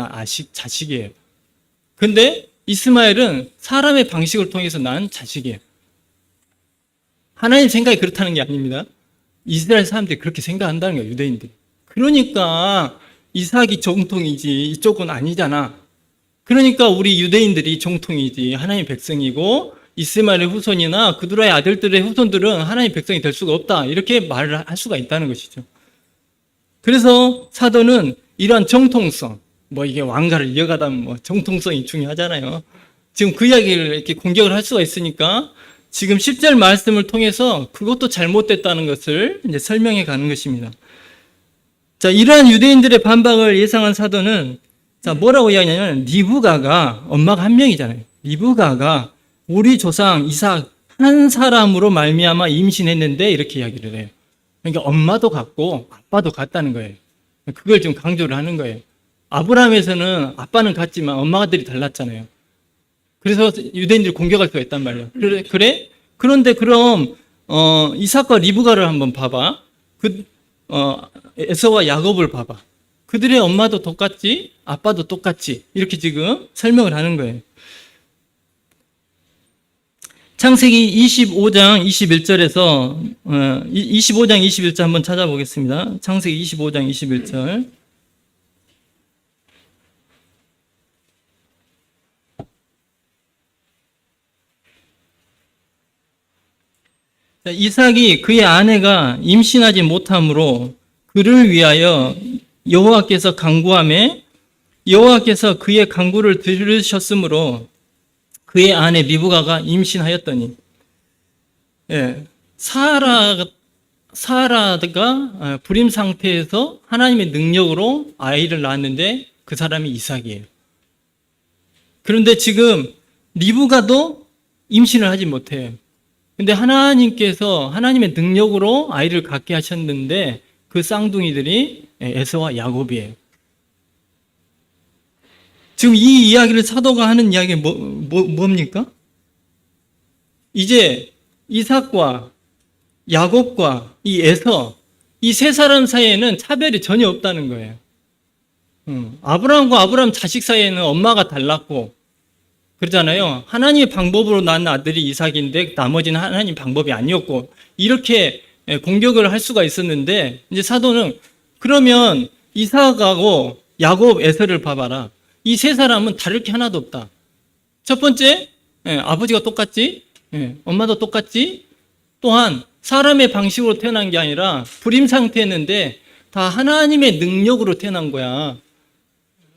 A: 자식이에요. 근데 이스마엘은 사람의 방식을 통해서 난 자식이에요. 하나님 생각이 그렇다는 게 아닙니다. 이스라엘 사람들이 그렇게 생각한다는 거예요, 유대인들이. 그러니까 이삭이 정통이지 이쪽은 아니잖아. 그러니까 우리 유대인들이 정통이지 하나님 백성이고 이스마엘의 후손이나 그두라의 아들들의 후손들은 하나님 백성이 될 수가 없다. 이렇게 말을 할 수가 있다는 것이죠. 그래서 사도는 이러한 정통성, 이게 왕가를 이어가다 정통성이 중요하잖아요. 지금 그 이야기를 이렇게 공격을 할 수가 있으니까 지금 10절 말씀을 통해서 그것도 잘못됐다는 것을 이제 설명해 가는 것입니다. 자, 이러한 유대인들의 반박을 예상한 사도는 뭐라고 이야기하냐면 리브가가 엄마가 한 명이잖아요. 리브가가 우리 조상 이삭 한 사람으로 말미암아 임신했는데 이렇게 이야기를 해요. 그러니까 엄마도 같고 아빠도 같다는 거예요. 그걸 좀 강조를 하는 거예요. 아브라함에서는 아빠는 같지만 엄마들이 달랐잖아요. 그래서 유대인들이 공격할 수가 있단 말이에요. 그래? 그런데 그럼 이삭과 리브가를 한번 봐봐. 에서와 야곱을 봐봐. 그들의 엄마도 똑같지, 아빠도 똑같지. 이렇게 지금 설명을 하는 거예요. 창세기 25장 21절에서 25장 21절 한번 찾아보겠습니다. 창세기 25장 21절. 이삭이 그의 아내가 임신하지 못함으로 그를 위하여 여호와께서 간구하매 여호와께서 그의 간구를 들으셨으므로 그의 아내 리브가가 임신하였더니, 사라가 불임 상태에서 하나님의 능력으로 아이를 낳았는데 그 사람이 이삭이에요. 그런데 지금 리브가도 임신을 하지 못해요. 근데 하나님께서 하나님의 능력으로 아이를 갖게 하셨는데 그 쌍둥이들이 에서와 야곱이에요. 지금 이 이야기를 사도가 하는 이야기는 뭡니까? 이제 이삭과 야곱과 이 에서, 이 세 사람 사이에는 차별이 전혀 없다는 거예요. 아브라함과 아브라함 자식 사이에는 엄마가 달랐고 그러잖아요. 하나님의 방법으로 낳은 아들이 이삭인데 나머지는 하나님 방법이 아니었고 이렇게 공격을 할 수가 있었는데 이제 사도는 그러면 이삭하고 야곱, 에서를 봐봐라. 이 세 사람은 다를 게 하나도 없다. 첫 번째, 아버지가 똑같지, 엄마도 똑같지, 또한 사람의 방식으로 태어난 게 아니라 불임 상태였는데 다 하나님의 능력으로 태어난 거야.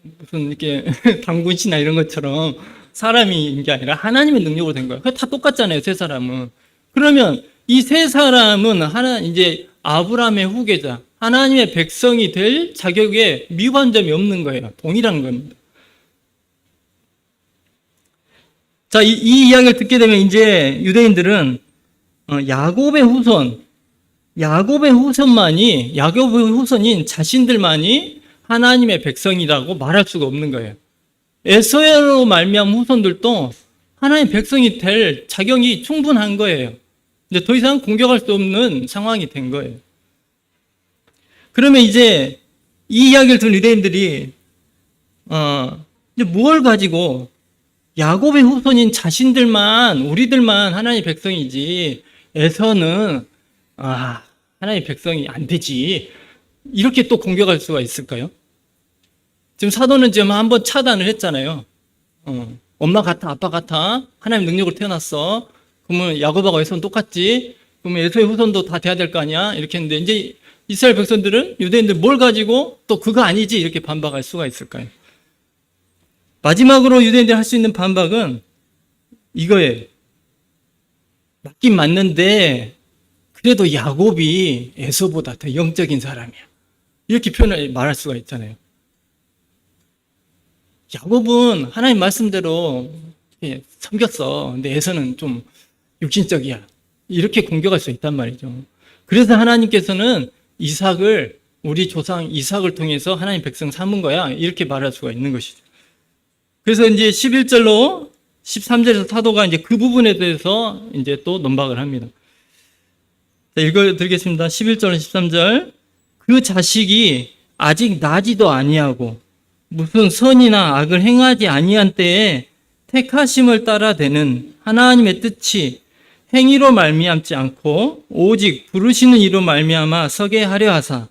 A: 무슨 이렇게 당군씨나 이런 것처럼 사람인 게 아니라 하나님의 능력으로 된 거야. 다 똑같잖아요, 세 사람은. 그러면 이 세 사람은 이제 아브라함의 후계자, 하나님의 백성이 될 자격에 미관점이 없는 거예요. 동일한 겁니다. 자, 이 이야기를 듣게 되면 이제 유대인들은 야곱의 후손인 자신들만이 하나님의 백성이라고 말할 수가 없는 거예요. 에서로 말미암은 후손들도 하나님의 백성이 될 자격이 충분한 거예요. 이제 더 이상 공격할 수 없는 상황이 된 거예요. 그러면 이제 이 이야기를 들은 유대인들이 이제 뭘 가지고 야곱의 후손인 자신들만, 우리들만 하나님의 백성이지 에서는 하나님의 백성이 안 되지, 이렇게 또 공격할 수가 있을까요? 지금 사도는 지금 한번 차단을 했잖아요. 엄마 같아, 아빠 같아, 하나님 능력으로 태어났어. 그러면 야곱하고 에서는 똑같지. 그러면 에서의 후손도 다 돼야 될 거 아니야? 이렇게 했는데 이제 이스라엘 백성들은, 유대인들 뭘 가지고 또 그거 아니지 이렇게 반박할 수가 있을까요? 마지막으로 유대인들이 할 수 있는 반박은 이거예요. 맞긴 맞는데 그래도 야곱이 에서보다 더 영적인 사람이야, 이렇게 말할 수가 있잖아요. 야곱은 하나님 말씀대로 섬겼어. 근데 에서는 좀 육신적이야, 이렇게 공격할 수 있단 말이죠. 그래서 하나님께서는 이삭을, 우리 조상 이삭을 통해서 하나님 백성 삼은 거야, 이렇게 말할 수가 있는 것이죠. 그래서 이제 11절로 13절에서 사도가 이제 그 부분에 대해서 이제 또 논박을 합니다. 자, 읽어드리겠습니다. 11절, 13절. 그 자식이 아직 나지도 아니하고 무슨 선이나 악을 행하지 아니한 때에 택하심을 따라 되는 하나님의 뜻이 행위로 말미암지 않고 오직 부르시는 이로 말미암아 서게 하려 하사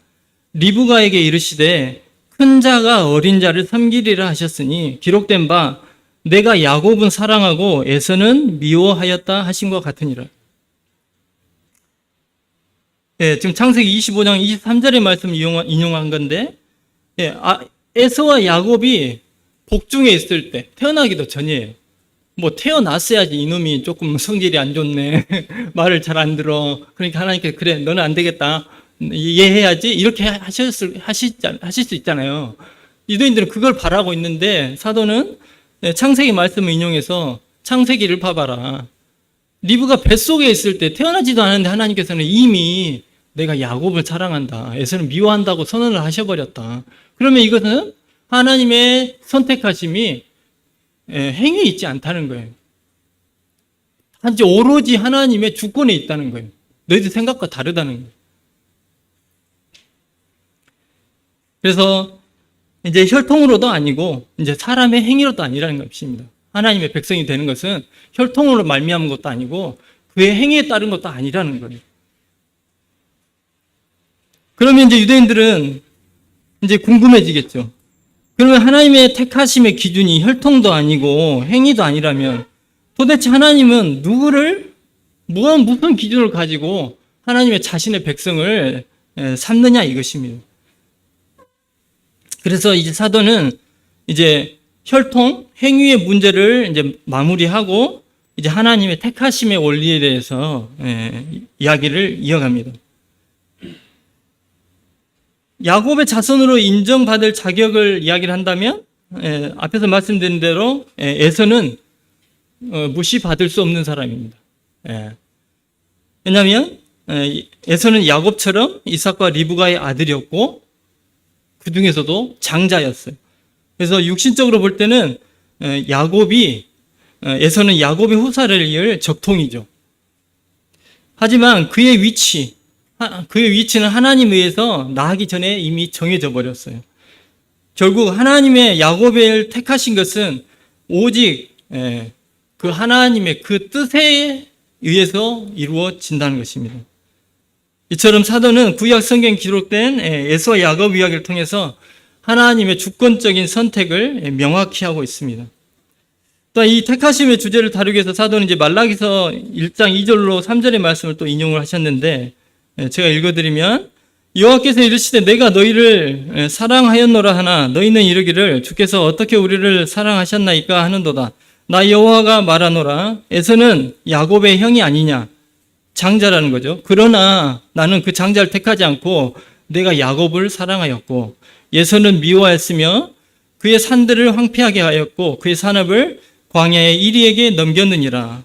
A: 리브가에게 이르시되 큰 자가 어린 자를 섬기리라 하셨으니 기록된 바 내가 야곱은 사랑하고 에서는 미워하였다 하신 것 같으니라. 지금 창세기 25장 23절의 말씀 인용한 건데, 에서와 야곱이 복중에 있을 때, 태어나기도 전이에요. 뭐 태어났어야지 이놈이 조금 성질이 안 좋네, 말을 잘 안 들어, 그러니까 하나님께서 그래 너는 안 되겠다, 이해해야지, 이렇게 하실 수 있잖아요. 유대인들은 그걸 바라고 있는데 사도는 창세기 말씀을 인용해서 창세기를 봐봐라. 리브가 뱃속에 있을 때, 태어나지도 않았는데 하나님께서는 이미 내가 야곱을 사랑한다, 에서는 미워한다고 선언을 하셔버렸다. 그러면 이것은 하나님의 선택하심이 행위에 있지 않다는 거예요. 단지 오로지 하나님의 주권에 있다는 거예요. 너희들 생각과 다르다는 거예요. 그래서 이제 혈통으로도 아니고 이제 사람의 행위로도 아니라는 것입니다. 하나님의 백성이 되는 것은 혈통으로 말미암은 것도 아니고 그의 행위에 따른 것도 아니라는 거예요. 그러면 이제 유대인들은 이제 궁금해지겠죠. 그러면 하나님의 택하심의 기준이 혈통도 아니고 행위도 아니라면 도대체 하나님은 누구를, 무슨 기준을 가지고 하나님의 자신의 백성을 삼느냐 이것입니다. 그래서 이제 사도는 이제 혈통, 행위의 문제를 이제 마무리하고 이제 하나님의 택하심의 원리에 대해서 이야기를 이어갑니다. 야곱의 자손으로 인정받을 자격을 이야기를 한다면 앞에서 말씀드린 대로 에서는 무시받을 수 없는 사람입니다. 왜냐하면 에서는 야곱처럼 이삭과 리브가의 아들이었고 그 중에서도 장자였어요. 그래서 육신적으로 볼 때는 에서는 야곱의 후사를 이을 적통이죠. 하지만 그의 위치는 하나님에 의해서 나기 전에 이미 정해져 버렸어요. 결국 하나님의 야곱을 택하신 것은 오직 그 하나님의 그 뜻에 의해서 이루어진다는 것입니다. 이처럼 사도는 구약 성경에 기록된 에서와 야곱 이야기를 통해서 하나님의 주권적인 선택을 명확히 하고 있습니다. 또 이 택하심의 주제를 다루기 위해서 사도는 이제 말라기서 1장 2절로 3절의 말씀을 또 인용을 하셨는데, 제가 읽어드리면 여호와께서 이르시되 내가 너희를 사랑하였노라 하나 너희는 이르기를 주께서 어떻게 우리를 사랑하셨나이까 하는도다. 나 여호와가 말하노라. 에서는 야곱의 형이 아니냐, 장자라는 거죠. 그러나 나는 그 장자를 택하지 않고 내가 야곱을 사랑하였고 에서는 미워하였으며 그의 산들을 황폐하게 하였고 그의 산업을 광야의 이리에게 넘겼느니라.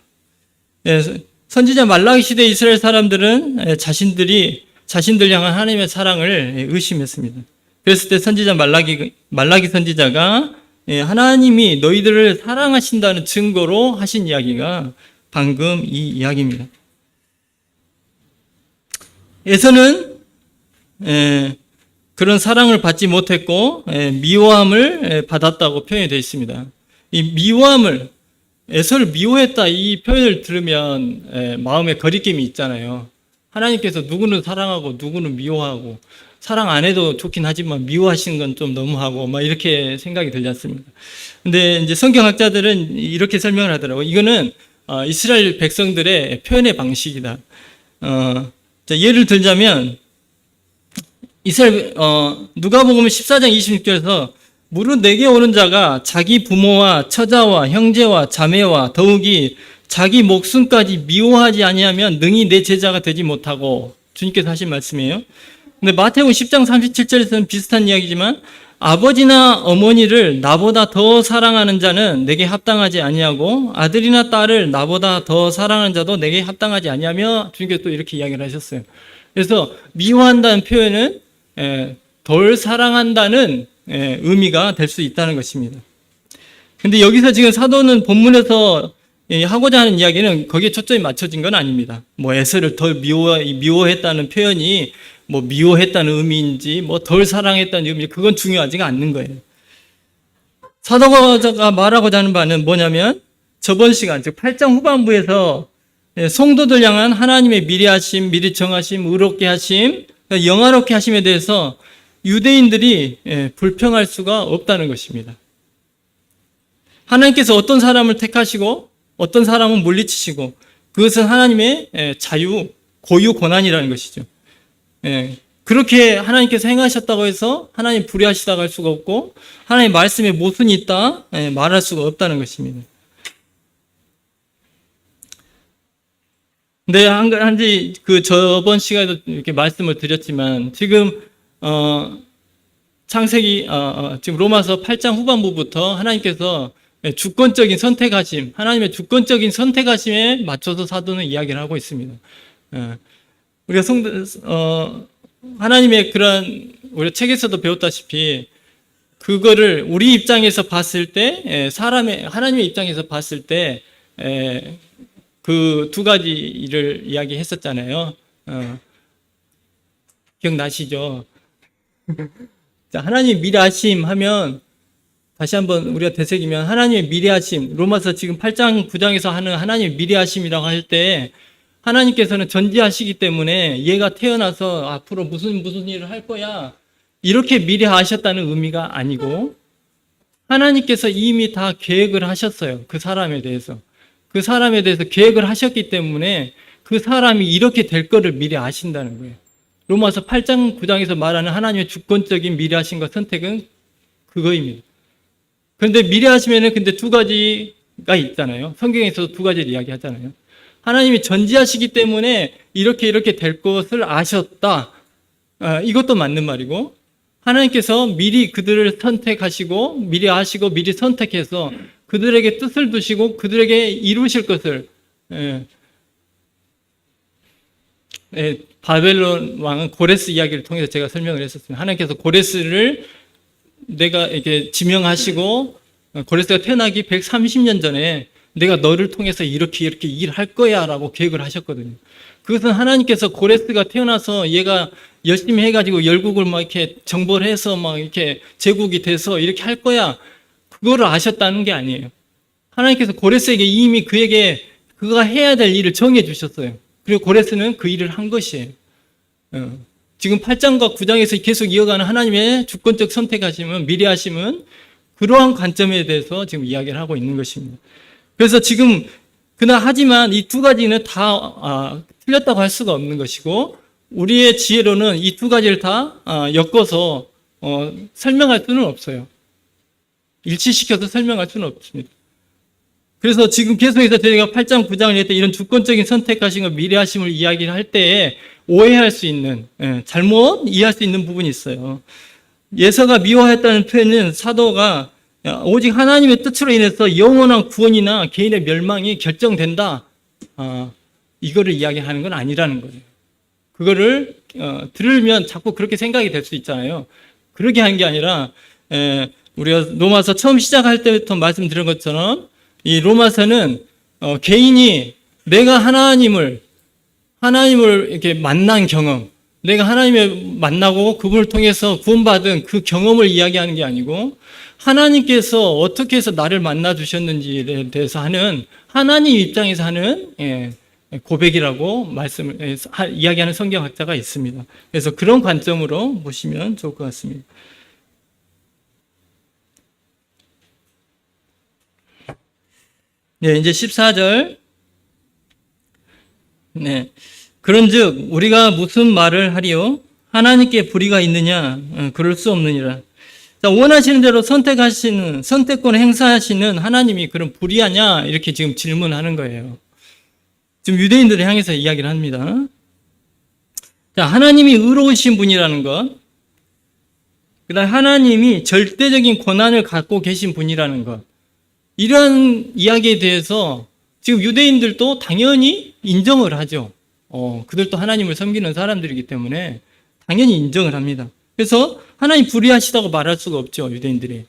A: 선지자 말라기 시대 이스라엘 사람들은 자신들 향한 하나님의 사랑을 의심했습니다. 그랬을 때 선지자 말라기 선지자가 하나님이 너희들을 사랑하신다는 증거로 하신 이야기가 방금 이 이야기입니다. 에서는 그런 사랑을 받지 못했고 미워함을 받았다고 표현이 되어 있습니다. 이 미워함을, 에서를 미워했다 이 표현을 들으면 마음에 거리낌이 있잖아요. 하나님께서 누구는 사랑하고 누구는 미워하고, 사랑 안 해도 좋긴 하지만 미워하시는 건 좀 너무하고 막 이렇게 생각이 들지 않습니까? 근데 이제 성경학자들은 이렇게 설명을 하더라고요. 이거는 이스라엘 백성들의 표현의 방식이다. 자, 예를 들자면 누가복음 14장 26절에서 무릇 내게 오는 자가 자기 부모와 처자와 형제와 자매와 더욱이 자기 목숨까지 미워하지 아니하면 능히 내 제자가 되지 못하고, 주님께서 하신 말씀이에요. 근데 마태복음 10장 37절에서는 비슷한 이야기지만 아버지나 어머니를 나보다 더 사랑하는 자는 내게 합당하지 아니하고 아들이나 딸을 나보다 더 사랑하는 자도 내게 합당하지 아니하며, 주님께서 또 이렇게 이야기를 하셨어요. 그래서 미워한다는 표현은 덜 사랑한다는 의미가 될 수 있다는 것입니다. 근데 여기서 지금 사도는 본문에서 하고자 하는 이야기는 거기에 초점이 맞춰진 건 아닙니다. 뭐 에서를 덜 미워했다는 표현이 뭐 미워했다는 의미인지 뭐 덜 사랑했다는 의미인지 그건 중요하지가 않는 거예요. 사도가 말하고자 하는 바는 뭐냐면 저번 시간, 즉 8장 후반부에서 성도들 향한 하나님의 미리 하심, 미리 정하심, 의롭게 하심, 영화롭게 하심에 대해서 유대인들이 불평할 수가 없다는 것입니다. 하나님께서 어떤 사람을 택하시고 어떤 사람은 물리치시고, 그것은 하나님의 자유, 고유 권한이라는 것이죠. 그렇게 하나님께서 행하셨다고 해서 하나님 불의하시다고 할 수가 없고, 하나님의 말씀에 모순이 있다 말할 수가 없다는 것입니다. 근데 저번 시간에도 이렇게 말씀을 드렸지만, 지금 창세기 지금 로마서 8장 후반부부터 하나님께서 주권적인 선택하심, 하나님의 주권적인 선택하심에 맞춰서 사도는 이야기를 하고 있습니다. 우리가 하나님의 그런, 우리가 책에서도 배웠다시피 그거를 우리 입장에서 봤을 때, 하나님의 입장에서 봤을 때 그 두 가지를 이야기했었잖아요. 기억나시죠? 자, 하나님 미래하심 하면, 다시 한번 우리가 되새기면, 하나님의 미래하심, 로마서 지금 8장 9장에서 하는 하나님의 미래하심이라고 할 때, 하나님께서는 전지하시기 때문에 얘가 태어나서 앞으로 무슨 일을 할 거야, 이렇게 미래하셨다는 의미가 아니고, 하나님께서 이미 다 계획을 하셨어요. 그 사람에 대해서 계획을 하셨기 때문에 그 사람이 이렇게 될 거를 미리 아신다는 거예요. 로마서 8장 9장에서 말하는 하나님의 주권적인 미래하심과 선택은 그거입니다. 그런데 미래하심에는 근데 두 가지가 있잖아요. 성경에서도 두 가지를 이야기하잖아요. 하나님이 전지하시기 때문에 이렇게 될 것을 아셨다. 이것도 맞는 말이고, 하나님께서 미리 그들을 선택하시고 미리 아시고 미리 선택해서 그들에게 뜻을 두시고 그들에게 이루실 것을, 바벨론 왕은 고레스 이야기를 통해서 제가 설명을 했었습니다. 하나님께서 고레스를 내가 이렇게 지명하시고, 고레스가 태어나기 130년 전에 내가 너를 통해서 이렇게 일할 거야 라고 계획을 하셨거든요. 그것은 하나님께서 고레스가 태어나서 얘가 열심히 해가지고 열국을 막 이렇게 정벌 해서 막 이렇게 제국이 돼서 이렇게 할 거야, 그거를 아셨다는 게 아니에요. 하나님께서 고레스에게 이미 그에게 그가 해야 될 일을 정해 주셨어요. 그리고 고레스는 그 일을 한 것이에요. 지금 8장과 9장에서 계속 이어가는 하나님의 주권적 선택하심은, 미래하심은 그러한 관점에 대해서 지금 이야기를 하고 있는 것입니다. 그래서 지금 하지만 이 두 가지는 다 틀렸다고 할 수가 없는 것이고, 우리의 지혜로는 이 두 가지를 다 엮어서 설명할 수는 없어요. 일치시켜서 설명할 수는 없습니다. 그래서 지금 계속해서 저희가 8장, 9장을 할 때 이런 주권적인 선택하심과 미래하심을 이야기를 할 때에 오해할 수 있는, 잘못 이해할 수 있는 부분이 있어요. 예서가 미워했다는 표현은 사도가 오직 하나님의 뜻으로 인해서 영원한 구원이나 개인의 멸망이 결정된다, 이거를 이야기하는 건 아니라는 거예요. 그거를 들으면 자꾸 그렇게 생각이 될 수 있잖아요. 그렇게 한 게 아니라, 우리가 로마서 처음 시작할 때부터 말씀드린 것처럼 이 로마서는 개인이 내가 하나님을 이렇게 만난 경험, 내가 하나님을 만나고 그분을 통해서 구원받은 그 경험을 이야기하는 게 아니고 하나님께서 어떻게 해서 나를 만나 주셨는지에 대해서 하는 하나님 입장에서 하는 고백이라고 이야기하는 성경학자가 있습니다. 그래서 그런 관점으로 보시면 좋을 것 같습니다. 네, 이제 14절. 네. 그런즉 우리가 무슨 말을 하리요? 하나님께 불의가 있느냐? 그럴 수 없느니라. 자, 원하시는 대로 선택권을 행사하시는 하나님이 그런 불의하냐? 이렇게 지금 질문하는 거예요. 지금 유대인들을 향해서 이야기를 합니다. 자, 하나님이 의로우신 분이라는 것, 그다음 하나님이 절대적인 권한을 갖고 계신 분이라는 것, 이러한 이야기에 대해서 지금 유대인들도 당연히 인정을 하죠. 그들도 하나님을 섬기는 사람들이기 때문에 당연히 인정을 합니다. 그래서 하나님 불의하시다고 말할 수가 없죠, 유대인들이.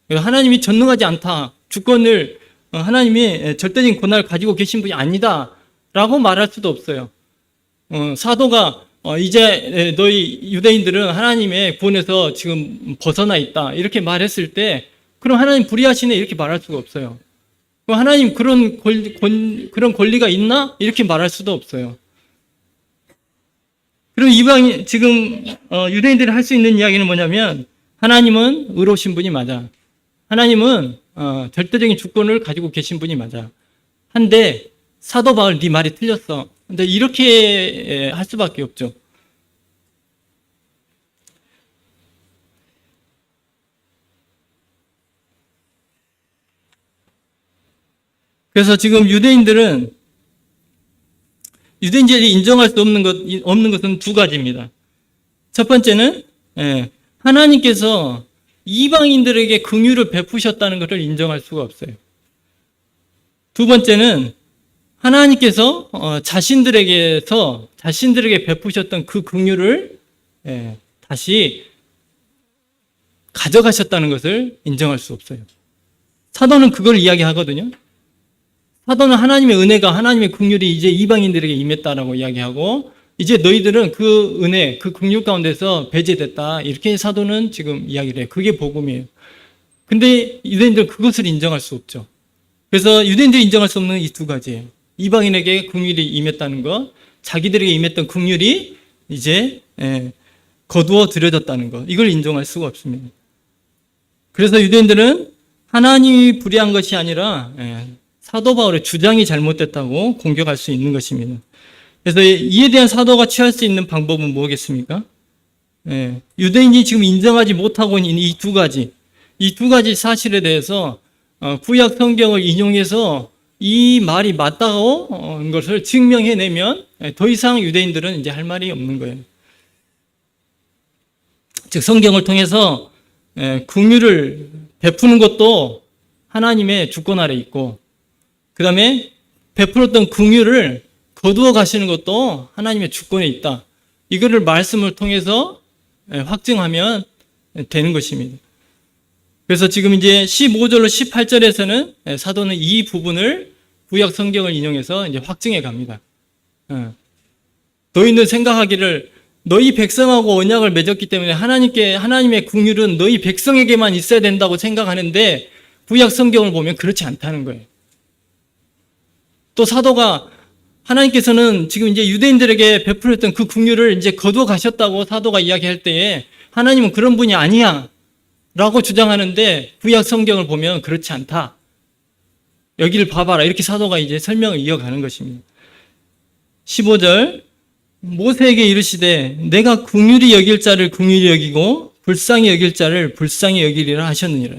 A: 하나님이 전능하지 않다, 주권을 하나님이 절대적인 권한을 가지고 계신 분이 아니다 라고 말할 수도 없어요. 사도가 이제 너희 유대인들은 하나님의 구원에서 지금 벗어나 있다 이렇게 말했을 때 그럼 하나님 불의하시네 이렇게 말할 수가 없어요. 그럼 하나님 그런 권리가 있나 이렇게 말할 수도 없어요. 그럼 이방인 지금 유대인들이 할 수 있는 이야기는 뭐냐면 하나님은 의로우신 분이 맞아. 하나님은 절대적인 주권을 가지고 계신 분이 맞아. 한데 사도 바울 네 말이 틀렸어. 근데 이렇게 할 수밖에 없죠. 그래서 지금 유대인들이 인정할 수 없는 것은 두 가지입니다. 첫 번째는 하나님께서 이방인들에게 긍휼을 베푸셨다는 것을 인정할 수가 없어요. 두 번째는 하나님께서 자신들에게 베푸셨던 그 긍휼을 다시 가져가셨다는 것을 인정할 수 없어요. 사도는 그걸 이야기하거든요. 사도는 하나님의 은혜가 하나님의 긍휼이 이제 이방인들에게 임했다라고 이야기하고 이제 너희들은 그 은혜, 그 긍휼 가운데서 배제됐다. 이렇게 사도는 지금 이야기를 해요. 그게 복음이에요. 근데 유대인들은 그것을 인정할 수 없죠. 그래서 유대인들이 인정할 수 없는 이 두 가지예요. 이방인에게 긍휼이 임했다는 것, 자기들에게 임했던 긍휼이 이제 거두어 들여졌다는 것. 이걸 인정할 수가 없습니다. 그래서 유대인들은 하나님이 불의한 것이 아니라 사도 바울의 주장이 잘못됐다고 공격할 수 있는 것입니다. 그래서 이에 대한 사도가 취할 수 있는 방법은 뭐겠습니까? 유대인이 지금 인정하지 못하고 있는 이 두 가지 사실에 대해서 구약 성경을 인용해서 이 말이 맞다고 것을 증명해내면 더 이상 유대인들은 이제 할 말이 없는 거예요. 즉 성경을 통해서 긍휼을 베푸는 것도 하나님의 주권 아래 있고 그 다음에 베풀었던 긍휼을 거두어 가시는 것도 하나님의 주권에 있다. 이거를 말씀을 통해서 확증하면 되는 것입니다. 그래서 지금 이제 15절로 18절에서는 사도는 이 부분을 구약 성경을 인용해서 이제 확증해 갑니다. 너희는 생각하기를 너희 백성하고 언약을 맺었기 때문에 하나님의 긍휼은 너희 백성에게만 있어야 된다고 생각하는데 구약 성경을 보면 그렇지 않다는 거예요. 또 사도가 하나님께서는 지금 이제 유대인들에게 베풀었던 그 긍휼을 이제 거두어 가셨다고 사도가 이야기할 때에 하나님은 그런 분이 아니야 라고 주장하는데 구약 성경을 보면 그렇지 않다. 여기를 봐봐라. 이렇게 사도가 이제 설명을 이어가는 것입니다. 15절 모세에게 이르시되 내가 긍휼히 여길 자를 긍휼히 여기고 불쌍히 여길 자를 불쌍히 여기리라 하셨느니라.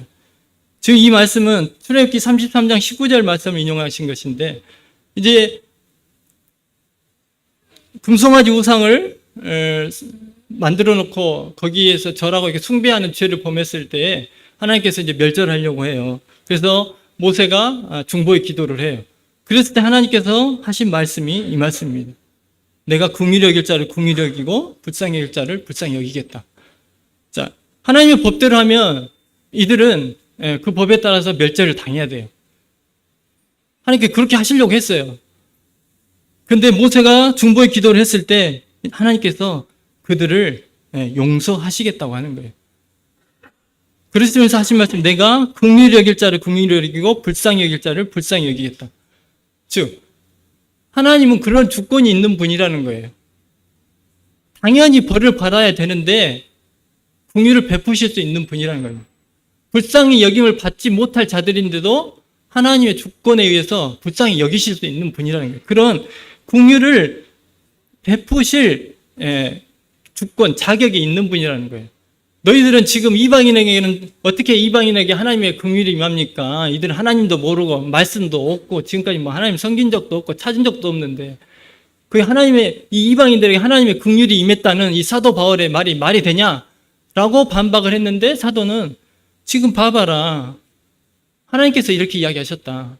A: 즉 이 말씀은 출애굽기 33장 19절 말씀을 인용하신 것인데 이제 금송아지 우상을 만들어 놓고 거기에서 절하고 이렇게 숭배하는 죄를 범했을 때에 하나님께서 이제 멸절하려고 해요. 그래서 모세가 중보의 기도를 해요. 그랬을 때 하나님께서 하신 말씀이 이 말씀입니다. 내가 긍휼히 여길 자를 긍휼히 여기고 불쌍히 여길 자를 불쌍히 여기겠다. 자, 하나님의 법대로 하면 이들은 그 법에 따라서 멸절을 당해야 돼요. 하나님께 그렇게 하시려고 했어요. 근데 모세가 중보의 기도를 했을 때 하나님께서 그들을 용서하시겠다고 하는 거예요. 그러시면서 하신 말씀, 내가 긍휼히 여길 자를 긍휼히 여기고 불쌍히 여길 자를 불쌍히 여기겠다. 즉 하나님은 그런 주권이 있는 분이라는 거예요. 당연히 벌을 받아야 되는데 긍휼을 베푸실 수 있는 분이라는 거예요. 불쌍히 여김을 받지 못할 자들인데도 하나님의 주권에 의해서 불쌍히 여기실 수 있는 분이라는 거예요. 그런 긍휼을 베푸실 주권, 자격이 있는 분이라는 거예요. 너희들은 지금 이방인에게는 어떻게 이방인에게 하나님의 긍휼이 임합니까? 이들은 하나님도 모르고 말씀도 없고 지금까지 뭐 하나님 섬긴 적도 없고 찾은 적도 없는데 그 하나님의 이 이방인들에게 하나님의 긍휼이 임했다는 이 사도 바울의 말이 되냐라고 반박을 했는데 사도는 지금 봐봐라. 하나님께서 이렇게 이야기하셨다.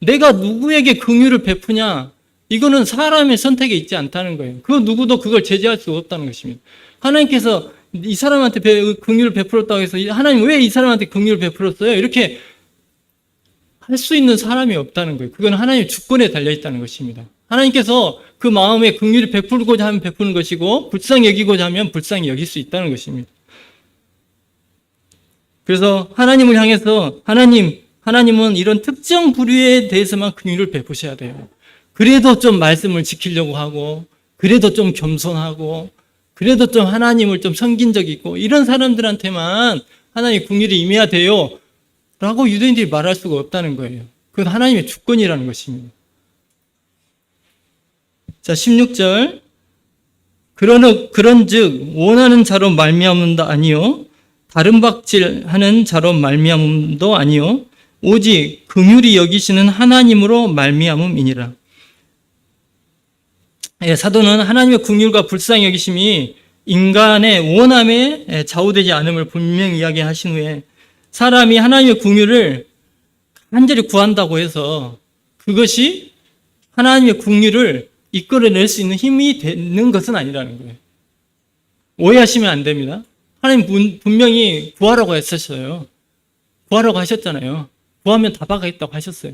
A: 내가 누구에게 긍휼을 베푸냐? 이거는 사람의 선택에 있지 않다는 거예요. 그 누구도 그걸 제재할 수 없다는 것입니다. 하나님께서 이 사람한테 긍휼을 베풀었다고 해서 하나님 왜 이 사람한테 긍휼을 베풀었어요? 이렇게 할 수 있는 사람이 없다는 거예요. 그건 하나님의 주권에 달려있다는 것입니다. 하나님께서 그 마음에 긍휼을 베풀고자 하면 베푸는 것이고 불쌍히 여기고자 하면 불쌍히 여길 수 있다는 것입니다. 그래서 하나님을 향해서 하나님은 이런 특정 부류에 대해서만 긍휼을 베푸셔야 돼요. 그래도 좀 말씀을 지키려고 하고 그래도 좀 겸손하고 그래도 좀 하나님을 좀 섬긴 적이 있고 이런 사람들한테만 하나님의 긍휼이 임해야 돼요 라고 유대인들이 말할 수가 없다는 거예요. 그건 하나님의 주권이라는 것입니다. 자, 16절 그런즉 원하는 자로 말미암음도 아니요 다른 박질하는 자로 말미암음도 아니요 오직 긍휼히 여기시는 하나님으로 말미암음이니라. 사도는 하나님의 긍휼과 불쌍히 여기심이 인간의 원함에 좌우되지 않음을 분명히 이야기하신 후에 사람이 하나님의 긍휼을 간절히 구한다고 해서 그것이 하나님의 긍휼을 이끌어낼 수 있는 힘이 되는 것은 아니라는 거예요. 오해하시면 안 됩니다. 하나님 분명히 구하라고 했었어요. 구하라고 하셨잖아요. 구하면 다 받아겠다고 하셨어요.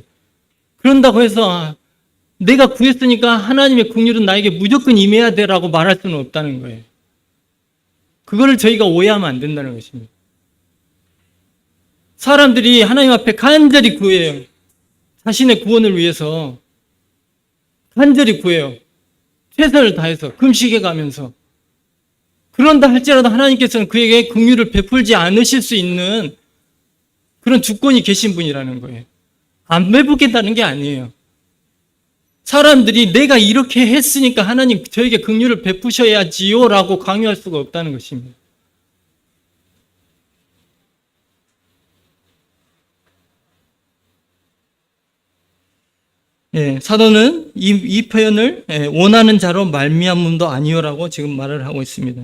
A: 그런다고 해서 내가 구했으니까 하나님의 긍휼은 나에게 무조건 임해야 되라고 말할 수는 없다는 거예요. 그거를 저희가 오해하면 안 된다는 것입니다. 사람들이 하나님 앞에 간절히 구해요. 자신의 구원을 위해서 간절히 구해요. 최선을 다해서 금식해 가면서. 그런다 할지라도 하나님께서는 그에게 긍휼을 베풀지 않으실 수 있는 그런 주권이 계신 분이라는 거예요. 안 베푸겠다는 게 아니에요. 사람들이 내가 이렇게 했으니까 하나님 저에게 긍휼을 베푸셔야지요 라고 강요할 수가 없다는 것입니다. 사도는 이 표현을 원하는 자로 말미암음도 아니요라고 지금 말을 하고 있습니다.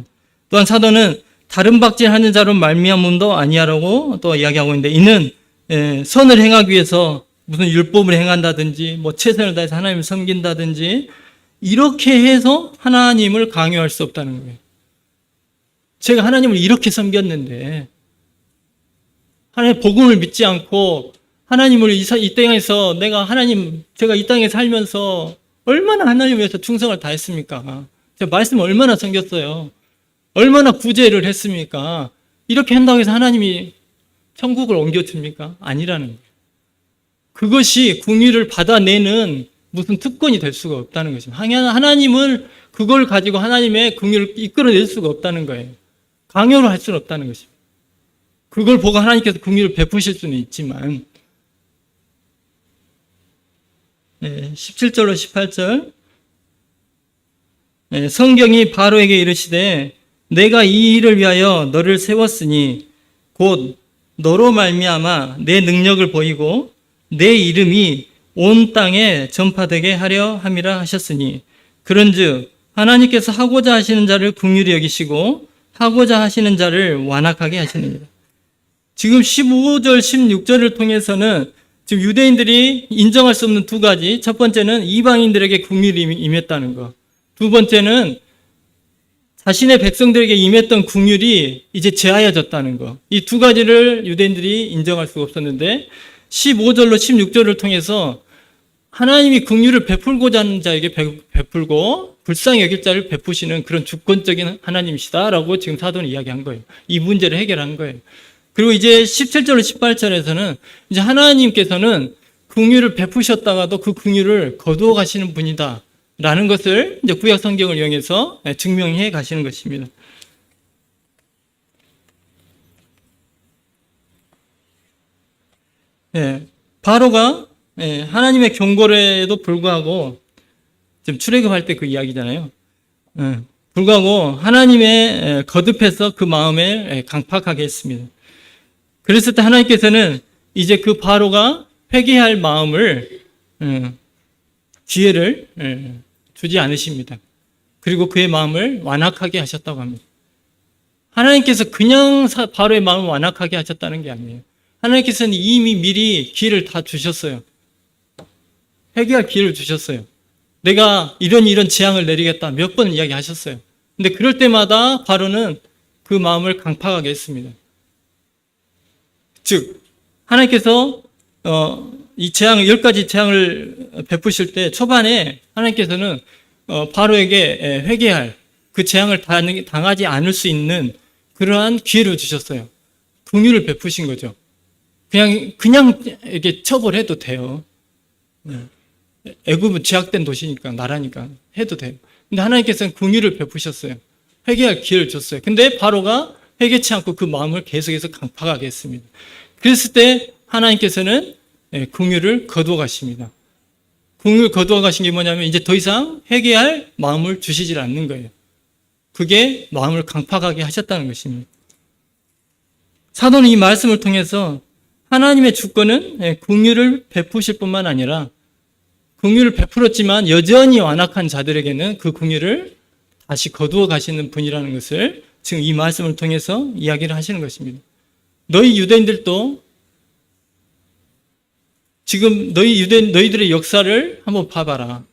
A: 또한 사도는 다른 박질하는 자로 말미암음도 아니야라고 또 이야기하고 있는데 이는 선을 행하기 위해서 무슨 율법을 행한다든지 뭐 최선을 다해서 하나님을 섬긴다든지 이렇게 해서 하나님을 강요할 수 없다는 거예요. 제가 하나님을 이렇게 섬겼는데 하나님의 복음을 믿지 않고 하나님을 이 땅에서 제가 이 땅에 살면서 얼마나 하나님을 위해서 충성을 다했습니까? 제가 말씀 얼마나 섬겼어요? 얼마나 구제를 했습니까? 이렇게 한다고 해서 하나님이 천국을 옮겨줍니까? 아니라는 거예요. 그것이 긍휼을 받아내는 무슨 특권이 될 수가 없다는 것입니다. 하나님을 그걸 가지고 하나님의 긍휼을 이끌어낼 수가 없다는 거예요. 강요를 할 수는 없다는 것입니다. 그걸 보고 하나님께서 긍휼을 베푸실 수는 있지만 17절로 18절 성경이 바로에게 이르시되 내가 이 일을 위하여 너를 세웠으니 곧 너로 말미암아 내 능력을 보이고 내 이름이 온 땅에 전파되게 하려 함이라 하셨으니 그런즉 하나님께서 하고자 하시는 자를 긍휼히 여기시고 하고자 하시는 자를 완악하게 하시느니라. 지금 15절 16절을 통해서는 지금 유대인들이 인정할 수 없는 두 가지, 첫 번째는 이방인들에게 긍휼이 임했다는 것, 두 번째는 자신의 백성들에게 임했던 긍휼이 이제 제하여졌다는 것. 이 두 가지를 유대인들이 인정할 수가 없었는데 15절로 16절을 통해서 하나님이 긍휼을 베풀고자 하는 자에게 베풀고 불쌍히 여길 자를 베푸시는 그런 주권적인 하나님이시다라고 지금 사도는 이야기한 거예요. 이 문제를 해결한 거예요. 그리고 이제 17절, 18절에서는 이제 하나님께서는 긍휼을 베푸셨다가도 그 긍휼을 거두어 가시는 분이다 라는 것을 이제 구약 성경을 이용해서 증명해 가시는 것입니다. 바로가 하나님의 경고에도 불구하고 지금 출애굽할 때 그 이야기잖아요. 불구하고 하나님의 거듭해서 그 마음에 강팍하게 했습니다. 그랬을 때 하나님께서는 이제 그 바로가 회개할 마음을 기회를 주지 않으십니다. 그리고 그의 마음을 완악하게 하셨다고 합니다. 하나님께서 그냥 바로의 마음을 완악하게 하셨다는 게 아니에요. 하나님께서는 이미 미리 기회를 다 주셨어요. 회개할 기회를 주셨어요. 내가 이런 재앙을 내리겠다 몇 번 이야기하셨어요. 근데 그럴 때마다 바로는 그 마음을 강팍하게 했습니다. 즉 하나님께서 이 재앙 10가지 재앙을 베푸실 때 초반에 하나님께서는 바로에게 회개할 그 재앙을 당하지 않을 수 있는 그러한 기회를 주셨어요. 긍휼을 베푸신 거죠. 그냥 이렇게 처벌해도 돼요. 애굽은 제약된 도시니까 나라니까 해도 돼요. 근데 하나님께서는 긍휼을 베푸셨어요. 회개할 기회를 줬어요. 근데 바로가 회개치 않고 그 마음을 계속해서 강팍하게 했습니다. 그랬을 때 하나님께서는 긍휼을 거두어 가십니다. 긍휼을 거두어 가신 게 뭐냐면 이제 더 이상 회개할 마음을 주시질 않는 거예요. 그게 마음을 강팍하게 하셨다는 것입니다. 사도는 이 말씀을 통해서 하나님의 주권은 긍휼을 베푸실 뿐만 아니라 긍휼을 베풀었지만 여전히 완악한 자들에게는 그 긍휼을 다시 거두어 가시는 분이라는 것을 지금 이 말씀을 통해서 이야기를 하시는 것입니다. 너희 유대인들도 지금 너희들의 역사를 한번 봐봐라.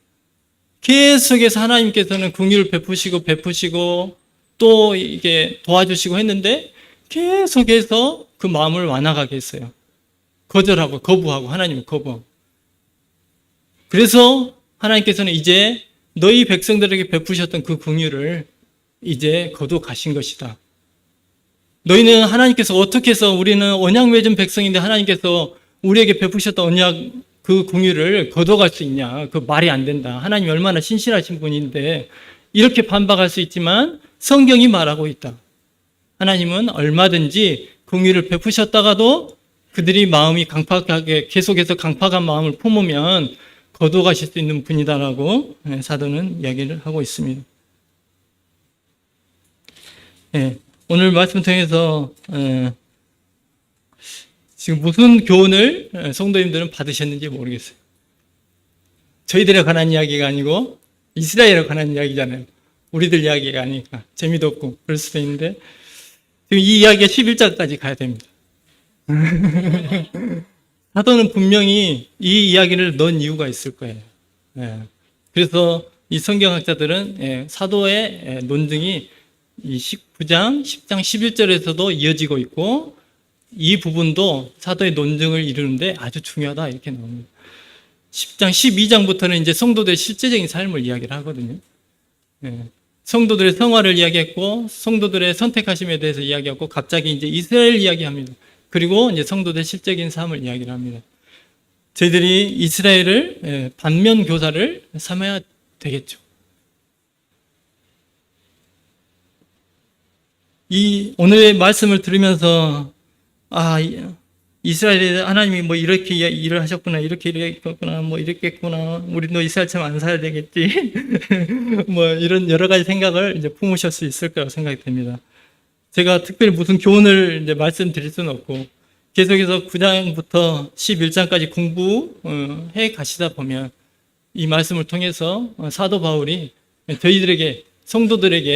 A: 계속해서 하나님께서는 긍휼을 베푸시고 또 이게 도와주시고 했는데 계속해서 그 마음을 완악하게 했어요. 거절하고 거부하고 하나님을 거부하고. 그래서 하나님께서는 이제 너희 백성들에게 베푸셨던 그 긍휼을 이제 거두어 가신 것이다. 너희는 하나님께서 어떻게 해서 우리는 언약 맺은 백성인데 하나님께서 우리에게 베푸셨던 언약 그 긍휼을 거둬갈 수 있냐? 그 말이 안 된다. 하나님이 얼마나 신실하신 분인데 이렇게 반박할 수 있지만 성경이 말하고 있다. 하나님은 얼마든지 긍휼을 베푸셨다가도 그들이 마음이 강팍하게 계속해서 강팍한 마음을 품으면 거둬가실 수 있는 분이다라고 사도는 이야기를 하고 있습니다. 오늘 말씀 통해서 지금 무슨 교훈을 성도님들은 받으셨는지 모르겠어요. 저희들에 관한 이야기가 아니고 이스라엘에 관한 이야기잖아요. 우리들 이야기가 아니니까 재미도 없고 그럴 수도 있는데 지금 이 이야기가 11장까지 가야 됩니다. 사도는 분명히 이 이야기를 넣은 이유가 있을 거예요. 그래서 이 성경학자들은 사도의 논증이 이 19장, 10장, 11절에서도 이어지고 있고 이 부분도 사도의 논증을 이루는데 아주 중요하다 이렇게 나옵니다. 10장, 12장부터는 이제 성도들의 실제적인 삶을 이야기를 하거든요. 성도들의 성화를 이야기했고 성도들의 선택하심에 대해서 이야기하고 갑자기 이제 이스라엘 이야기합니다. 그리고 이제 성도들의 실제적인 삶을 이야기를 합니다. 저희들이 이스라엘을 반면 교사를 삼아야 되겠죠. 이 오늘의 말씀을 들으면서 이스라엘에 하나님이 뭐 이렇게 일을 하셨구나, 이렇게 했구나, 뭐 이렇게 했구나, 우리도 이스라엘처럼 안 살아야 되겠지. 뭐 이런 여러 가지 생각을 이제 품으실 수 있을 거라고 생각이 됩니다. 제가 특별히 무슨 교훈을 이제 말씀드릴 수는 없고 계속해서 9장부터 11장까지 공부해 가시다 보면 이 말씀을 통해서 사도 바울이 저희들에게 성도들에게